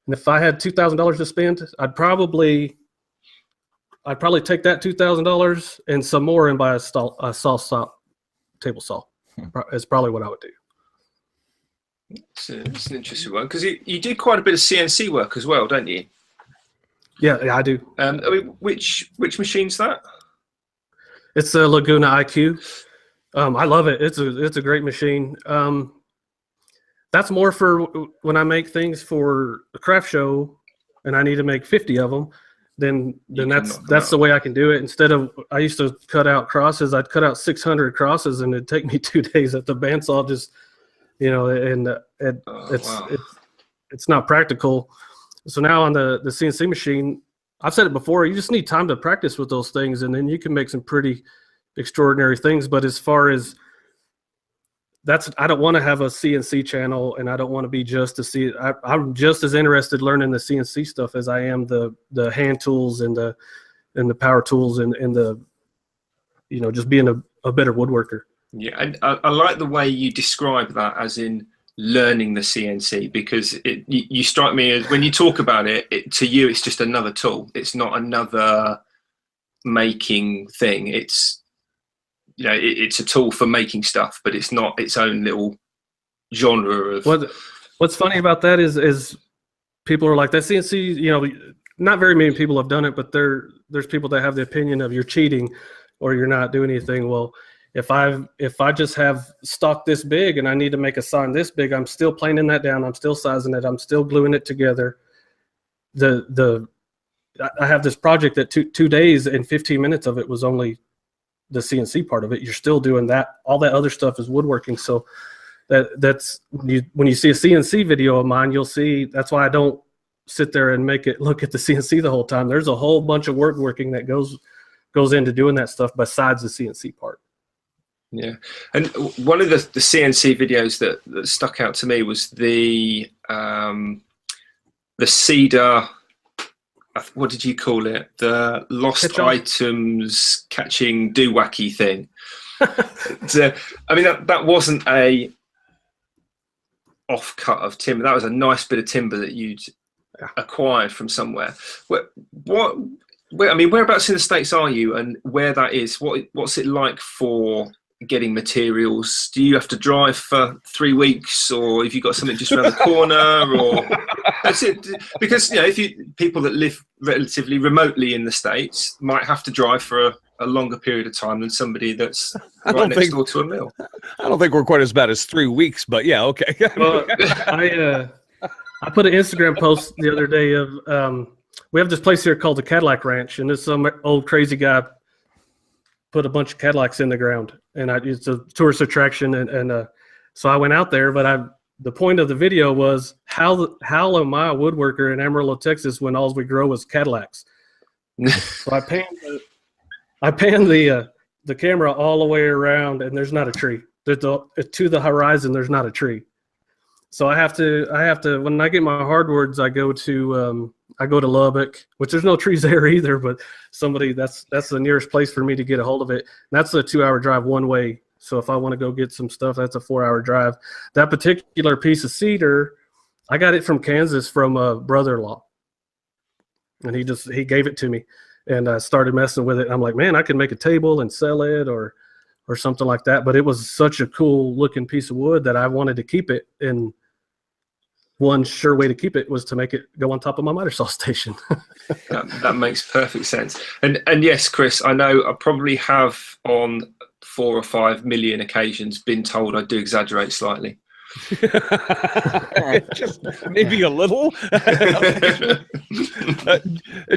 And if I had $2,000 to spend, I'd probably take that $2,000 and some more and buy a saw table saw. Is probably what I would do. It's an interesting one, because you do quite a bit of CNC work as well, don't you? Yeah, I do. I mean, which machine's that? It's a Laguna IQ. I love it. It's a great machine. That's more for when I make things for a craft show and I need to make 50 of them. Then that's the way I can do it. Instead of, I used to cut out crosses. I'd cut out 600 crosses, and it'd take me 2 days at the bandsaw. Just it's not practical. So now on the CNC machine, I've said it before, you just need time to practice with those things, and then you can make some pretty extraordinary things. But as far as I don't want to have a CNC channel, and I don't want to be just I'm just as interested learning the CNC stuff as I am the hand tools and the power tools and the just being a better woodworker. Yeah, and I like the way you describe that, as in learning the CNC, because you strike me as, when you talk about it, to you it's just another tool. It's not another making thing. It's it's a tool for making stuff, but it's not its own little genre of. What's funny about that is people are like, that CNC, not very many people have done it, but there's people that have the opinion of you're cheating or you're not doing anything. Well, if I just have stock this big and I need to make a sign this big, I'm still planing that down. I'm still sizing it. I'm still gluing it together. I have this project that 2 days and 15 minutes of it was only the CNC part of it. You're still doing that. All that other stuff is woodworking. So that's when you see a CNC video of mine, you'll see, that's why I don't sit there and make it look at the CNC the whole time. There's a whole bunch of woodworking that goes into doing that stuff besides the CNC part. Yeah. And one of the CNC videos that stuck out to me was the cedar, what did you call it? The lost items catching doo-wacky thing. I mean, that wasn't a off-cut of timber. That was a nice bit of timber that you'd acquired from somewhere. Whereabouts in the States are you, and where that is? What's it like for getting materials? Do you have to drive for 3 weeks, or have you got something just around the corner, or that's it? Because people that live relatively remotely in the States might have to drive for a longer period of time than somebody that's right next door to a mill. I don't think we're quite as bad as 3 weeks, but yeah, okay. Well, I put an Instagram post the other day of we have this place here called the Cadillac Ranch, and this some old crazy guy put a bunch of Cadillacs in the ground, and it's a tourist attraction, and so I went out there. But the point of the video was how am I a woodworker in Amarillo, Texas, when all we grow is Cadillacs? So I panned the camera all the way around, and there's not a tree. To the horizon, there's not a tree. So I have to when I get my hardwoods, I go to Lubbock, which there's no trees there either, but that's the nearest place for me to get a hold of it. And that's a 2-hour drive one way. So if I want to go get some stuff, that's a 4-hour drive. That particular piece of cedar, I got it from Kansas from a brother-in-law, and he gave it to me, and I started messing with it. And I'm like, man, I could make a table and sell it or something like that. But it was such a cool looking piece of wood that I wanted to keep it. And one sure way to keep it was to make it go on top of my miter saw station. That makes perfect sense. And yes, Chris, I know I probably have on 4 or 5 million occasions been told I do exaggerate slightly. Just maybe a little.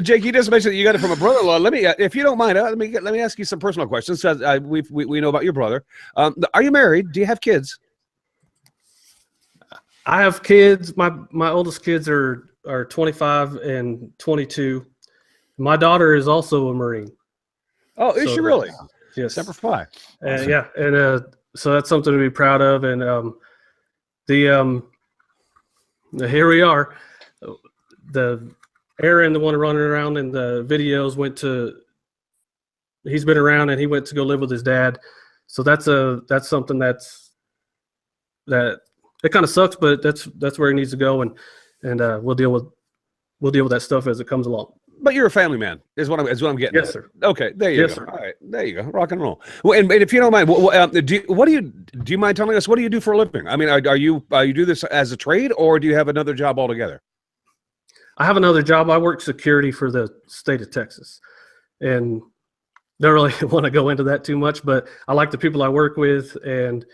Jake, you just mentioned that you got it from a brother-in-law. Let me, if you don't mind, let me ask you some personal questions. We know about your brother. Are you married? Do you have kids? I have kids. My oldest kids are 25 and 22. My daughter is also a Marine. Oh, is she really? Yes. Semper Fi. Awesome. Yeah, and so that's something to be proud of. And here we are. Aaron, the one running around in the videos, he's been around, and he went to go live with his dad. So that's something that it kind of sucks, but that's where he needs to go, and we'll deal with that stuff as it comes along. But you're a family man, is what I'm getting. Yes, at. sir. Okay, there you go. Sir. All right, there you go. Rock and roll. Well, and if you don't mind, do you mind telling us what do you do for a living? I mean, are you do this as a trade, or do you have another job altogether? I have another job. I work security for the state of Texas, and don't really want to go into that too much. But I like the people I work with, and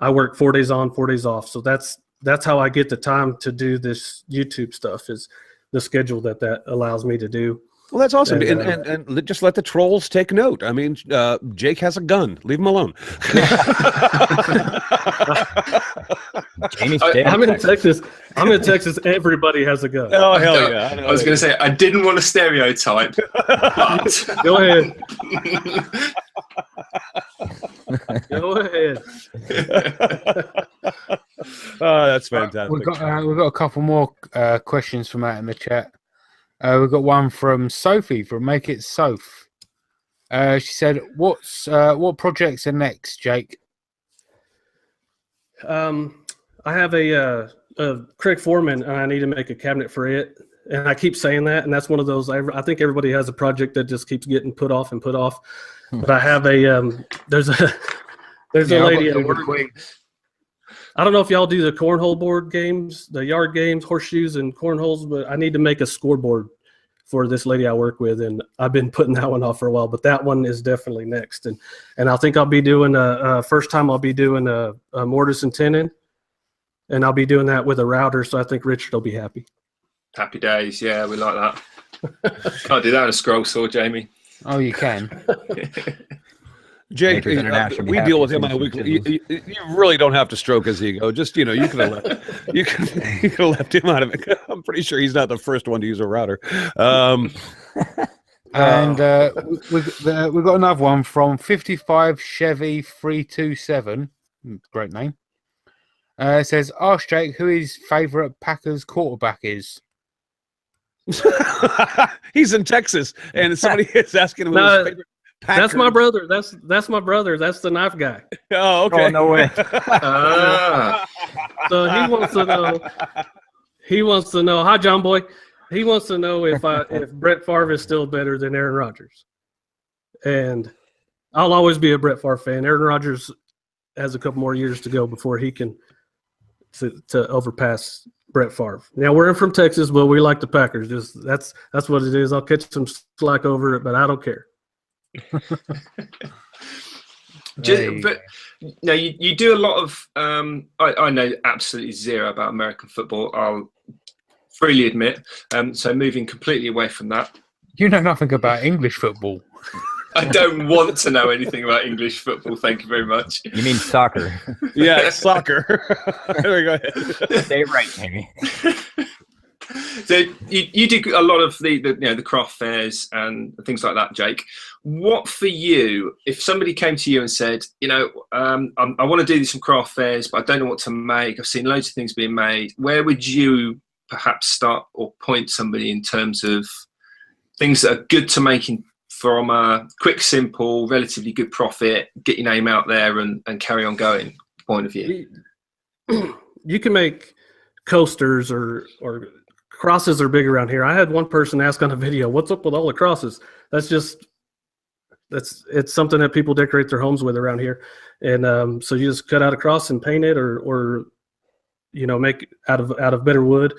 I work 4 days on, 4 days off. So that's how I get the time to do this YouTube stuff, is the schedule that allows me to do. Well, that's awesome. And just let the trolls take note. I mean, Jake has a gun. Leave him alone. I'm in Texas. Everybody has a gun. Oh, hell yeah. I was going to say, I didn't want to stereotype, but... Go ahead. Go ahead. Oh, that's fantastic. We've got a couple more questions from out in the chat. We've got one from Sophie from Make It Soph. She said, what projects are next, Jake? I have a Craig Foreman, and I need to make a cabinet for it. And I keep saying that, and that's one of those. I think everybody has a project that just keeps getting put off and put off. But I have there's a lady at work. I don't know if y'all do the cornhole board games, the yard games, horseshoes and cornholes, but I need to make a scoreboard for this lady I work with, and I've been putting that one off for a while, but that one is definitely next. And I think I'll be doing first time I'll be doing a mortise and tenon, and I'll be doing that with a router, so I think Richard will be happy. Happy days. Yeah, we like that. Can't do that on a scroll saw, Jamie. Oh, you can. Jake, we deal with him on a weekly. You really don't have to stroke his ego. Just you could have left him out of it. I'm pretty sure he's not the first one to use a router. And we've got another one from 55 Chevy 327. Great name. It says, ask Jake who his favorite Packers quarterback is. He's in Texas, and somebody is asking him his favorite. That's my brother. That's my brother. That's the knife guy. Oh, okay. Oh, no way. So he wants to know. He wants to know. Hi, John Boy. He wants to know if Brett Favre is still better than Aaron Rodgers. And I'll always be a Brett Favre fan. Aaron Rodgers has a couple more years to go before he can to overpass Brett Favre. Now we're from Texas, but we like the Packers. Just that's what it is. I'll catch some slack over it, but I don't care. But no, you do a lot of I know absolutely zero about American football. I'll freely admit. So moving completely away from that. You know nothing about English football. I don't want to know anything about English football. Thank you very much. You mean soccer? Yeah, soccer. There we go. Say it right, Amy. So you do a lot of the craft fairs and things like that, Jake. What for you, if somebody came to you and said, I want to do some craft fairs, but I don't know what to make. I've seen loads of things being made. Where would you perhaps start or point somebody in terms of things that are good to make from a quick, simple, relatively good profit, get your name out there and carry on going point of view? You can make coasters or crosses are big around here. I had one person ask on a video, "What's up with all the crosses?" It's something that people decorate their homes with around here, and so you just cut out a cross and paint it, or make out of better wood.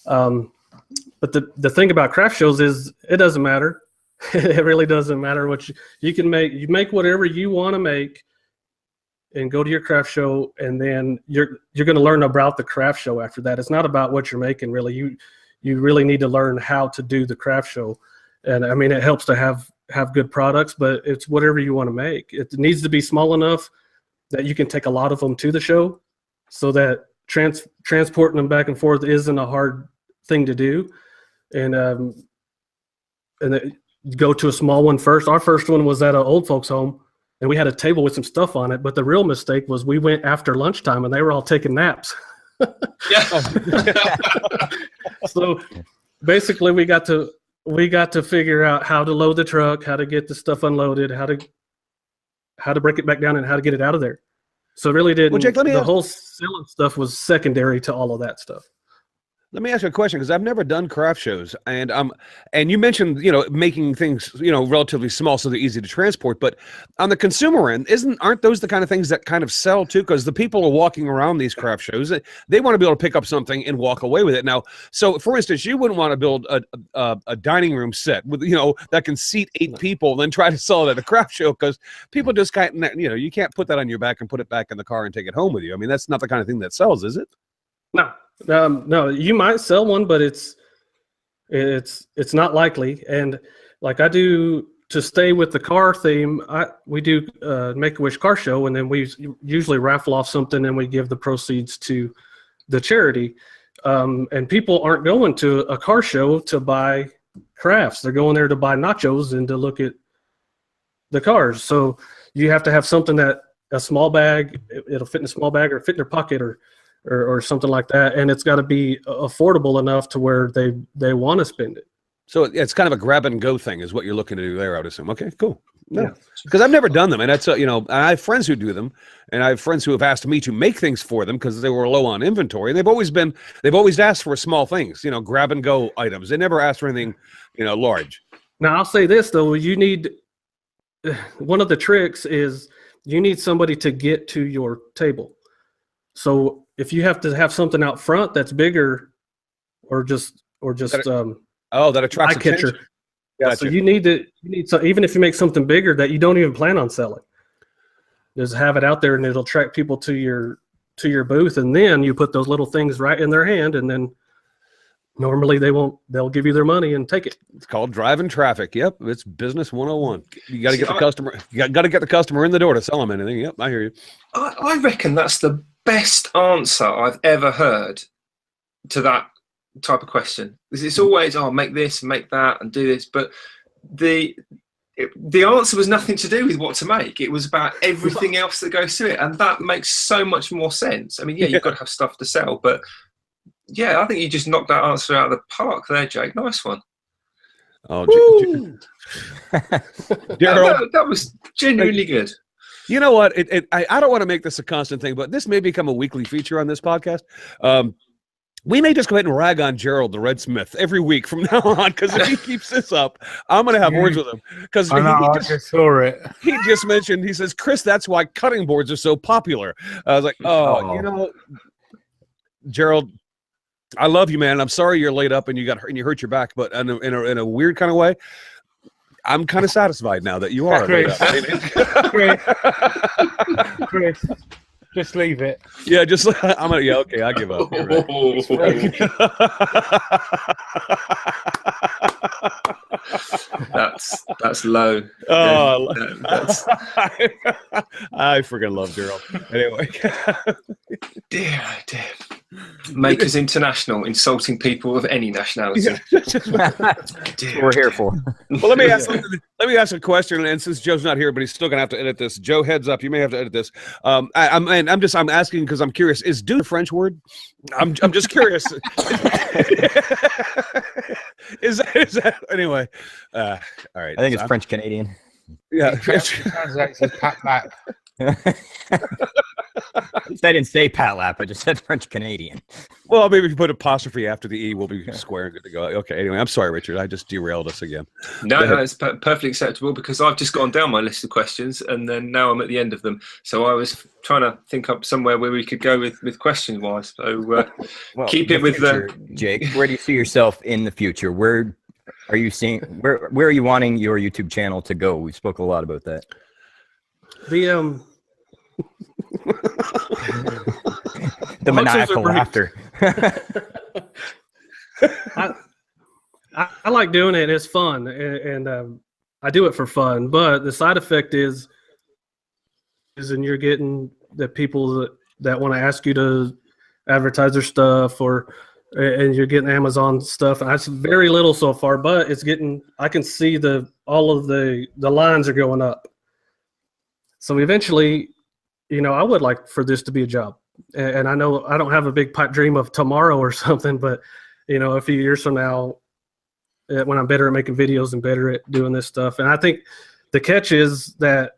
But the thing about craft shows is it doesn't matter. It really doesn't matter what you can make. You make whatever you want to make, and go to your craft show, and then you're going to learn about the craft show after that. It's not about what you're making, really. You really need to learn how to do the craft show, and I mean it helps to have good products, but it's whatever you want to make. It needs to be small enough that you can take a lot of them to the show, so that transporting them back and forth isn't a hard thing to do, and go to a small one first. Our first one was at an old folks home, and we had a table with some stuff on it. But the real mistake was we went after lunchtime, and they were all taking naps. So basically, we got to figure out how to load the truck, how to get the stuff unloaded, how to break it back down, and how to get it out of there. So it really didn't. Well, Jake, the whole selling stuff was secondary to all of that stuff. Let me ask you a question, because I've never done craft shows, and you mentioned making things relatively small so they're easy to transport, but on the consumer end, aren't those the kind of things that kind of sell too? Because the people are walking around these craft shows, they want to be able to pick up something and walk away with it. Now, so for instance, you wouldn't want to build a dining room set with that can seat 8 people, and then try to sell it at a craft show, because people just can't. You can't put that on your back and put it back in the car and take it home with you. I mean, that's not the kind of thing that sells, is it? No, you might sell one, but it's not likely. And like I do, to stay with the car theme, we do Make-A-Wish car show, and then we usually raffle off something and we give the proceeds to the charity. And people aren't going to a car show to buy crafts. They're going there to buy nachos and to look at the cars. So you have to have something that a small bag, it'll fit in a small bag or fit in their pocket or something like that, and it's got to be affordable enough to where they want to spend it. So it's kind of a grab and go thing, is what you're looking to do there, I would assume. Okay, cool. Yeah, because I've never done them, and that's I have friends who do them, and I have friends who have asked me to make things for them because they were low on inventory, and they've always asked for small things, grab and go items. They never asked for anything, large. Now I'll say this though, one of the tricks is you need somebody to get to your table. So if you have to have something out front that's bigger, or just that attracts catcher. attention. Yeah, Gotcha. so you need some, even if you make something bigger that you don't even plan on selling, just have it out there and it'll attract people to your booth, and then you put those little things right in their hand, and then normally they'll give you their money and take it. It's called driving traffic. Yep, it's business 101. You got to get the customer. You got to get the customer in the door to sell them anything. Yep, I hear you. I reckon that's the best answer I've ever heard to that type of question. It's always, make this and make that and do this, but the answer was nothing to do with what to make. It was about everything else that goes to it, and that makes so much more sense. I mean, you've got to have stuff to sell, but yeah, I think you just knocked that answer out of the park there, Jake. Nice one. Oh, that was genuinely good. You know what? I don't want to make this a constant thing, but this may become a weekly feature on this podcast. We may just go ahead and rag on Gerald, the Redsmith, every week from now on, because if he keeps this up, I'm going to have words with him. Because I just saw it. He just mentioned, he says, Chris, that's why cutting boards are so popular. I was like, Gerald, I love you, man. I'm sorry you're laid up and you hurt your back, but in a weird kind of way, I'm kind of satisfied now that you are. Chris. Just leave it. Yeah, just I'm gonna. Yeah, okay, I give up. You're right. That's low. Oh, Yeah, that's I freaking love Daryl. Anyway, dear, oh dear. Makers International, insulting people of any nationality. That's what we're here for. well, let me ask a question. And since Joe's not here, but he's still gonna have to edit this. Joe, heads up, you may have to edit this. I'm asking because I'm curious. Is "dude" a French word? I'm just curious. is that anyway? All right. I think it's French Canadian. Yeah. Translates as pat lap. At least I didn't say Pat Lap. I just said French Canadian. Well, maybe if you put apostrophe after the E, we'll be square and good to go. Okay. Anyway, I'm sorry, Richard. I just derailed us again. No, it's perfectly acceptable because I've just gone down my list of questions and then now I'm at the end of them. So I was trying to think up somewhere where we could go with question wise. So well, keep it with future, Jake. Where do you see yourself in the future? Where are you seeing? Where are you wanting your YouTube channel to go? We spoke a lot about that. The maniacal laughter. I like doing it. It's fun, and I do it for fun. But the side effect is and you're getting the people that want to ask you to advertise their stuff, and you're getting Amazon stuff. And that's very little so far, but it's getting. I can see all of the lines are going up. So eventually, I would like for this to be a job. And I know I don't have a big pipe dream of tomorrow or something, but, a few years from now, when I'm better at making videos and better at doing this stuff. And I think the catch is that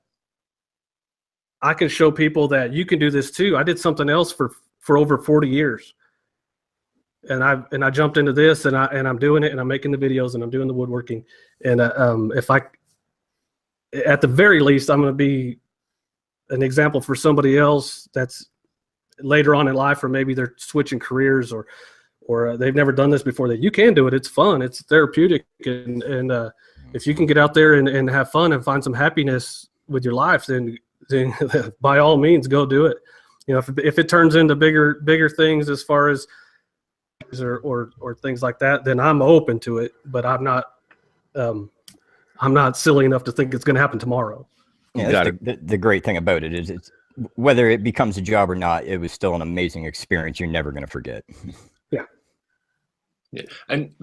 I can show people that you can do this too. I did something else for over 40 years. And I jumped into this and I'm doing it and I'm making the videos and I'm doing the woodworking. And at the very least, I'm going to be an example for somebody else that's later on in life, or maybe they're switching careers or they've never done this before, that you can do it. It's fun. It's therapeutic. And if you can get out there and have fun and find some happiness with your life, then by all means, go do it. If it turns into bigger things as far as or things like that, then I'm open to it, but I'm not silly enough to think it's going to happen tomorrow. Yeah, the great thing about it is it's whether it becomes a job or not, it was still an amazing experience you're never going to forget. Yeah. And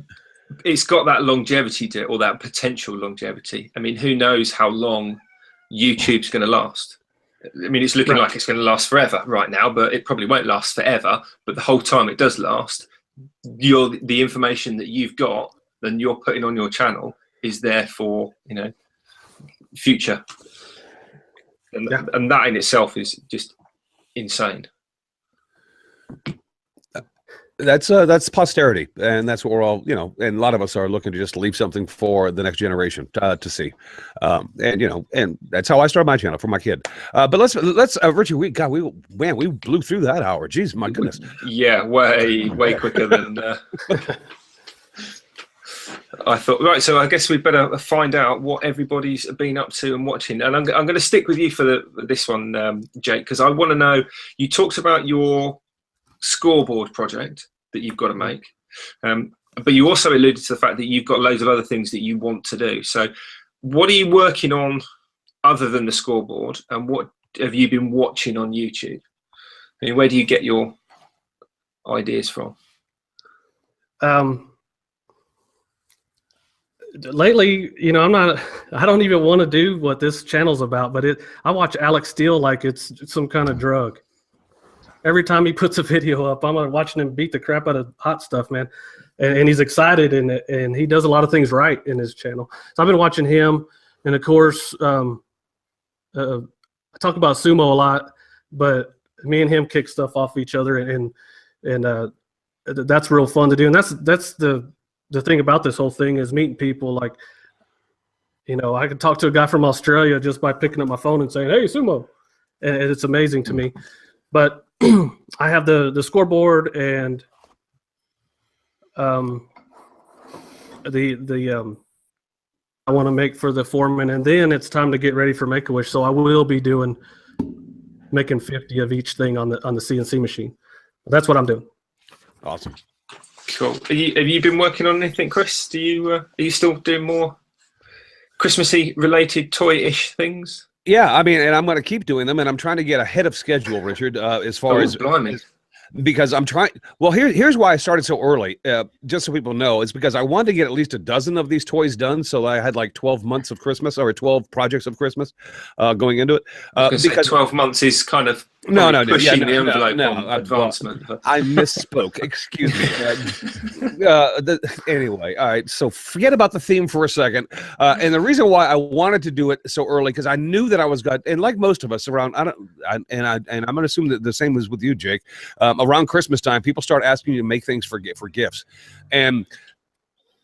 it's got that longevity to it, or that potential longevity. I mean, who knows how long YouTube's going to last? I mean, it's looking like it's going to last forever right now, but it probably won't last forever. But the whole time it does last, the information that you've got and you're putting on your channel is there for, future. And that in itself is just insane. That's posterity, and that's what we're all, and a lot of us are looking to just leave something for the next generation to see, and that's how I started my channel, for my kid. But let's Richie, we blew through that hour. Jeez, my goodness. Yeah, way quicker than. I thought, right, so I guess we better find out what everybody's been up to and watching. And I'm going to stick with you for this one, Jake, because I want to know, you talked about your scoreboard project that you've got to make, but you also alluded to the fact that you've got loads of other things that you want to do. So what are you working on other than the scoreboard, and what have you been watching on YouTube? I mean, where do you get your ideas from? Lately, I don't even want to do what this channel's about, but I watch Alex Steele like it's some kind of drug. Every time he puts a video up, I'm watching him beat the crap out of hot stuff, man. And he's excited, and he does a lot of things right in his channel. So I've been watching him, and of course, I talk about sumo a lot, but me and him kick stuff off each other, and that's real fun to do. And that's the thing about this whole thing is meeting people. Like, I could talk to a guy from Australia just by picking up my phone and saying, "Hey, sumo," and it's amazing to me. But I have the scoreboard and I want to make for the foreman, and then it's time to get ready for Make-A-Wish. So I will be doing making 50 of each thing on the CNC machine. That's what I'm doing. Awesome. Cool. Have you been working on anything, Chris? Are you still doing more Christmassy related toy-ish things? Yeah, I mean, and I'm going to keep doing them, and I'm trying to get ahead of schedule, Richard, as far as blimey. Because I'm trying. Well, here's why I started so early. Just so people know, it's because I wanted to get at least a dozen of these toys done. So I had like 12 months of Christmas, or 12 projects of Christmas going into it. Because 12 months is kind of pushing the envelope on advancement. I misspoke. Excuse me. Anyway, all right. So forget about the theme for a second. And the reason why I wanted to do it so early, because I knew that I was good, and like most of us around, and I'm going to assume that the same was with you, Jake. Around Christmas time, people start asking you to make things for gifts, and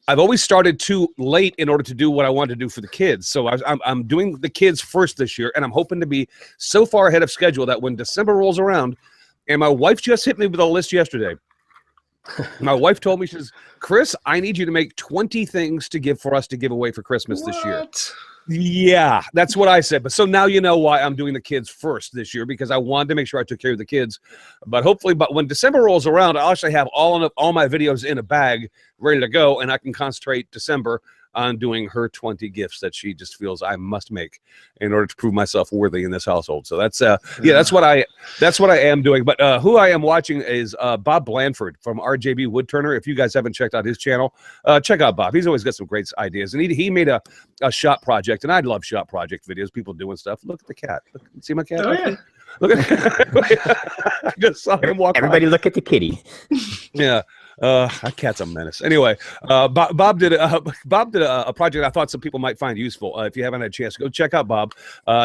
I've always started too late in order to do what I want to do for the kids. So I'm doing the kids first this year, and I'm hoping to be so far ahead of schedule that when December rolls around, and my wife just hit me with a list yesterday. My wife told me, she says, Chris, I need you to make 20 things to give away for Christmas this year. Yeah, that's what I said. But so now you know why I'm doing the kids first this year, because I wanted to make sure I took care of the kids. But hopefully, when December rolls around, I'll actually have all my videos in a bag ready to go, and I can concentrate December on doing her 20 gifts that she just feels I must make in order to prove myself worthy in this household. So that's that's what I am doing. But who I am watching is Bob Blanford from RJB Woodturner. If you guys haven't checked out his channel, check out Bob. He's always got some great ideas, and he made a shop project, and I love shop project videos, people doing stuff. Look at the cat. See my cat? Oh yeah. Look at I just saw him walk Everybody by. look at the kitty. Yeah. That cat's a menace. Anyway, Bob did a project I thought some people might find useful. If you haven't had a chance, go check out Bob.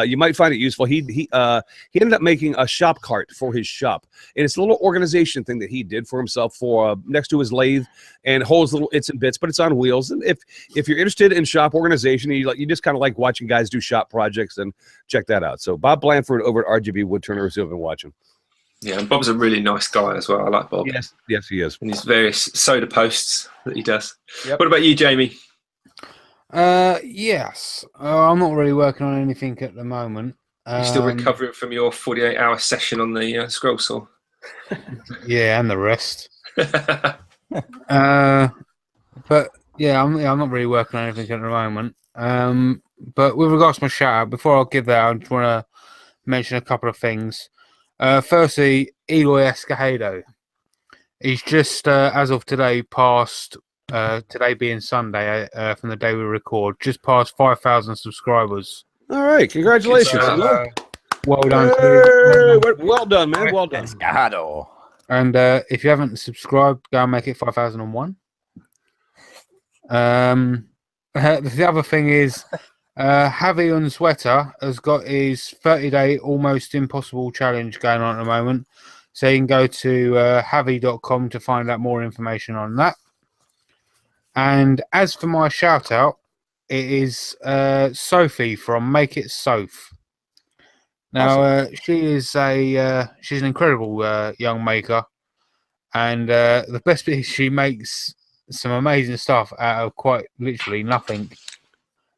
You might find it useful. He ended up making a shop cart for his shop, and it's a little organization thing that he did for himself for next to his lathe, and holds little its and bits, but it's on wheels. And if you're interested in shop organization, you just kind of like watching guys do shop projects, then check that out. So Bob Blanford over at RGB Woodturner is who I've been watching. Yeah, and Bob's a really nice guy as well. I like Bob. Yes, he is. And his various soda posts that he does. Yep. What about you, Jamie? Yes. I'm not really working on anything at the moment. You're still recovering from your 48-hour session on the scroll saw. Yeah, and the rest. But yeah, I'm not really working on anything at the moment. But with regards to my shout out, before I give that, I just want to mention a couple of things. Firstly, Eloy Escajado. He's just, as of today, passed, today being Sunday, from the day we record, just passed 5,000 subscribers. All right, congratulations. Well done. Well done, man. Well done. Escajado. And if you haven't subscribed, go and make it 5,001. The other thing is, Javi on Sweater has got his 30-day almost impossible challenge going on at the moment. So you can go to javi.com to find out more information on that. And as for my shout out, it is Sophie from Make It Soph. Now, awesome. She's an incredible young maker. And the best bit is she makes some amazing stuff out of quite literally nothing.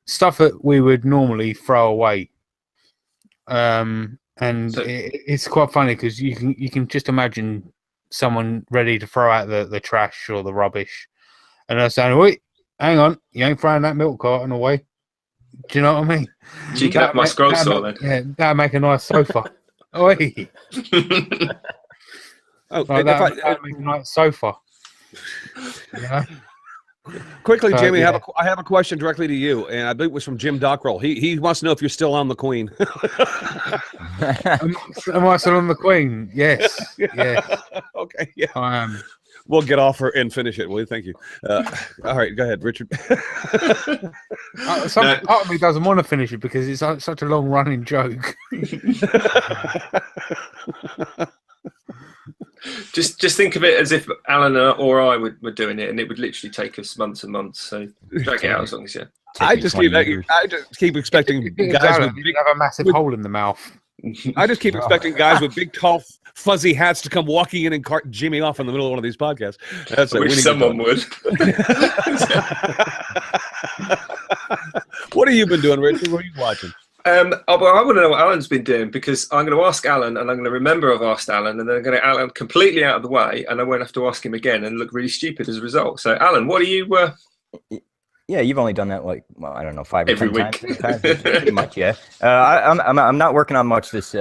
Stuff that we would normally throw away, it's quite funny because you can just imagine someone ready to throw out the trash or the rubbish, and they're saying, "Wait, hang on, you ain't throwing that milk carton away." Do you know what I mean? You can have my scroll saw then. Yeah, that'd make a nice sofa. Oi. That'd make a nice sofa. Yeah. Quickly, Jamie, I have a question directly to you, and I believe it was from Jim Dockrell. He wants to know if you're still on the Queen. Am I still on the Queen? Yes. Yes. Okay. Yeah. I am. We'll get off her and finish it. Well, thank you. All right, go ahead, Richard. Part of me doesn't want to finish it because it's such a long running joke. Just think of it as if Alan or I were doing it, and it would literally take us months and months. So drag it out as long as you. I just keep expecting guys with big, have a massive hole in the mouth. I just keep expecting guys with big, tall, fuzzy hats to come walking in and cart Jimmy off in the middle of one of these podcasts. That's I wish someone would. What have you been doing, Richard? What are you watching? Well, I want to know what Alan's been doing, because I'm going to ask Alan, and I'm going to remember I've asked Alan, and then I'm going to get Alan completely out of the way, and I won't have to ask him again and look really stupid as a result. So, Alan, what are you? Yeah, you've only done that like, well, I don't know, 5 or Every 10 week. times. Pretty much, yeah. I'm not working on much this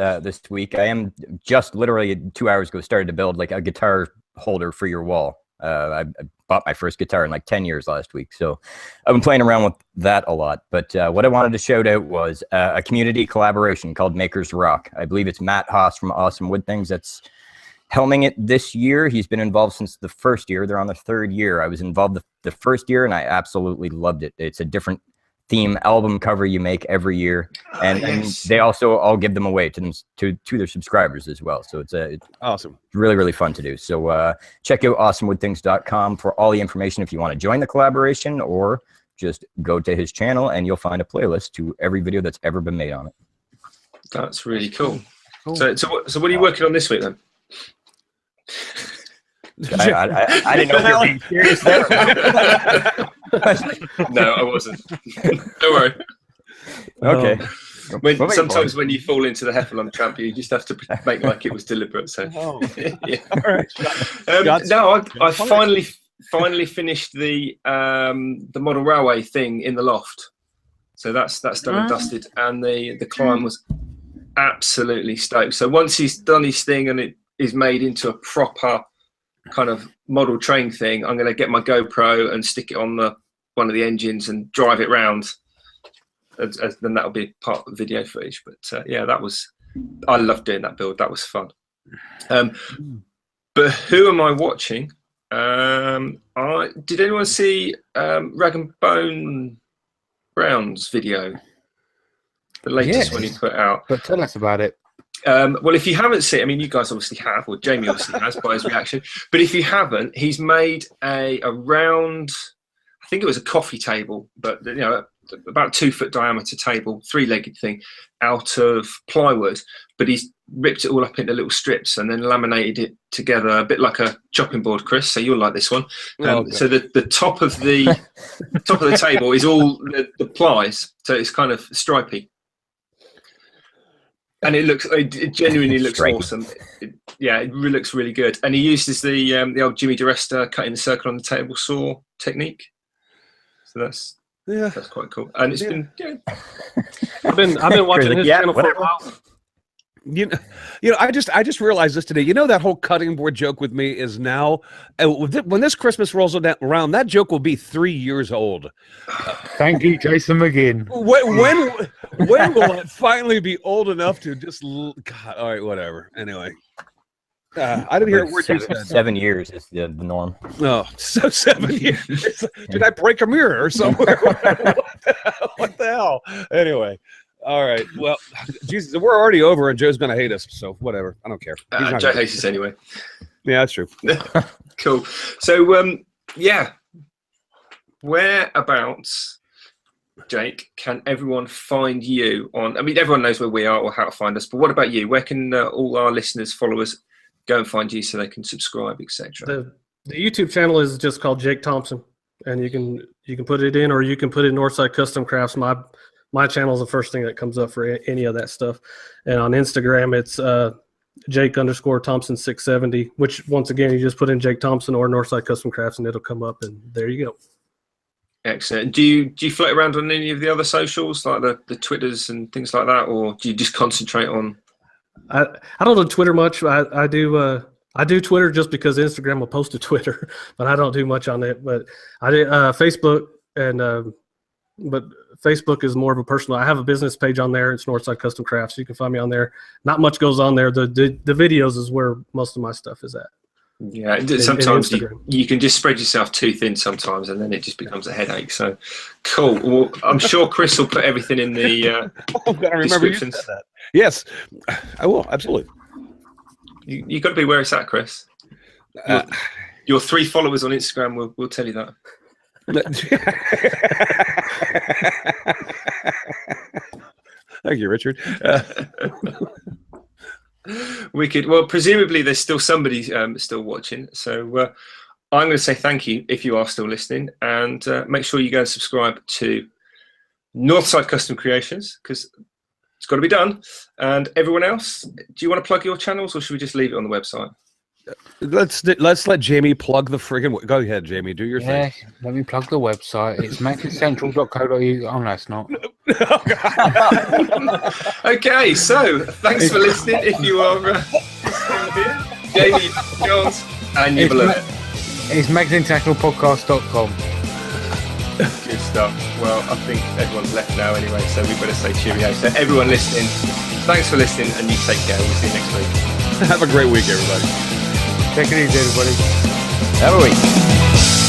week. I am just literally 2 hours ago started to build like a guitar holder for your wall. I bought my first guitar in like 10 years last week, so I've been playing around with that a lot. But what I wanted to shout out was a community collaboration called Makers Rock. I believe it's Matt Haas from Awesome Wood Things that's helming it this year. He's been involved since the first year. They're on the third year. I was involved the first year, and I absolutely loved it. It's a different theme album cover you make every year, and they also all give them away to them to their subscribers as well. So it's awesome, really, really fun to do. So check out awesomewoodthings.com for all the information if you want to join the collaboration, or just go to his channel and you'll find a playlist to every video that's ever been made on it. That's really cool. So what are you working on this week then? I didn't know if you were being serious there. No, I wasn't. Don't worry. Okay. Sometimes when you fall into the Heffalump trap, you just have to make like it was deliberate. So, yeah. All right. No, I finally finished the model railway thing in the loft. So that's done and dusted, and the client was absolutely stoked. So once he's done his thing and it is made into a proper kind of model train thing, I'm going to get my GoPro and stick it on one of the engines and drive it round. Then that'll be part of the video footage. But yeah, I loved doing that build. That was fun. But who am I watching? Did anyone see Rag and Bone Brown's video? The latest one he put out. But tell us about it. Well, if you haven't seen, I mean, you guys obviously have, or Jamie obviously has by his reaction. But if you haven't, he's made a round, I think it was a coffee table, but about 2 foot diameter table, 3-legged thing, out of plywood. But he's ripped it all up into little strips and then laminated it together, a bit like a chopping board, Chris. So you'll like this one. So the top of the table is all the plies, so it's kind of stripy. And it genuinely looks awesome. It looks really good. And he uses the old Jimmy DeResta cutting the circle on the table saw technique. So that's quite cool. And it's been I've been watching his channel for a while. You know, I just realized this today. You know, that whole cutting board joke with me is now, when this Christmas rolls around, that joke will be 3 years old. Thank you, Jason McGinn. When will it finally be old enough to just? God, all right, whatever. Anyway, I didn't hear a word you said. 7 years is the norm. Oh, so 7 years. Did I break a mirror somewhere? What the hell? Anyway. All right. Well, Jesus, we're already over, and Joe's gonna hate us. So whatever. I don't care. Joe hates us anyway. Yeah, that's true. Cool. So, whereabouts, Jake, can everyone find you on? I mean, everyone knows where we are or how to find us, but what about you? Where can all our listeners, followers, go and find you so they can subscribe, etc.? The YouTube channel is just called Jake Thompson, and you can put it in, or you can put in Northside Custom Crafts. My channel is the first thing that comes up for any of that stuff. And on Instagram, it's Jake_Thompson670, which once again, you just put in Jake Thompson or Northside Custom Crafts and it'll come up, and there you go. Excellent. Do you float around on any of the other socials, like the Twitters and things like that, or do you just concentrate on? I don't do Twitter much. I do Twitter just because Instagram will post to Twitter, but I don't do much on it. But I do Facebook, and but Facebook is more of a personal. I have a business page on there. It's Northside Custom Crafts. You can find me on there. Not much goes on there. The videos is where most of my stuff is at. Yeah, sometimes you can just spread yourself too thin sometimes, and then it just becomes a headache. So, cool. Well, I'm sure Chris will put everything in the descriptions. That. Yes, I will. Absolutely. You got to be where it's at, Chris. Your 3 followers on Instagram will tell you that. Thank you, Richard. Wicked. Well, presumably there's still somebody still watching, so I'm going to say thank you if you are still listening, and make sure you go and subscribe to Northside Custom Creations, because It's got to be done. And everyone else, do you want to plug your channels, or should we just leave it on the website? Let's let Jamie plug the friggin'. Go ahead, Jamie. Do your thing. Let me plug the website. It's makeitcentral.co.uk. Oh no, it's not. Okay, so thanks for listening. If you are still here, Jamie, Charles, and you below it. It's makeitsinternationalpodcast.com. Good stuff. Well, I think everyone's left now anyway, so we better say cheerio. So everyone listening, thanks for listening, and you take care. We'll see you next week. Have a great week, everybody. Take it easy, everybody. Have a week.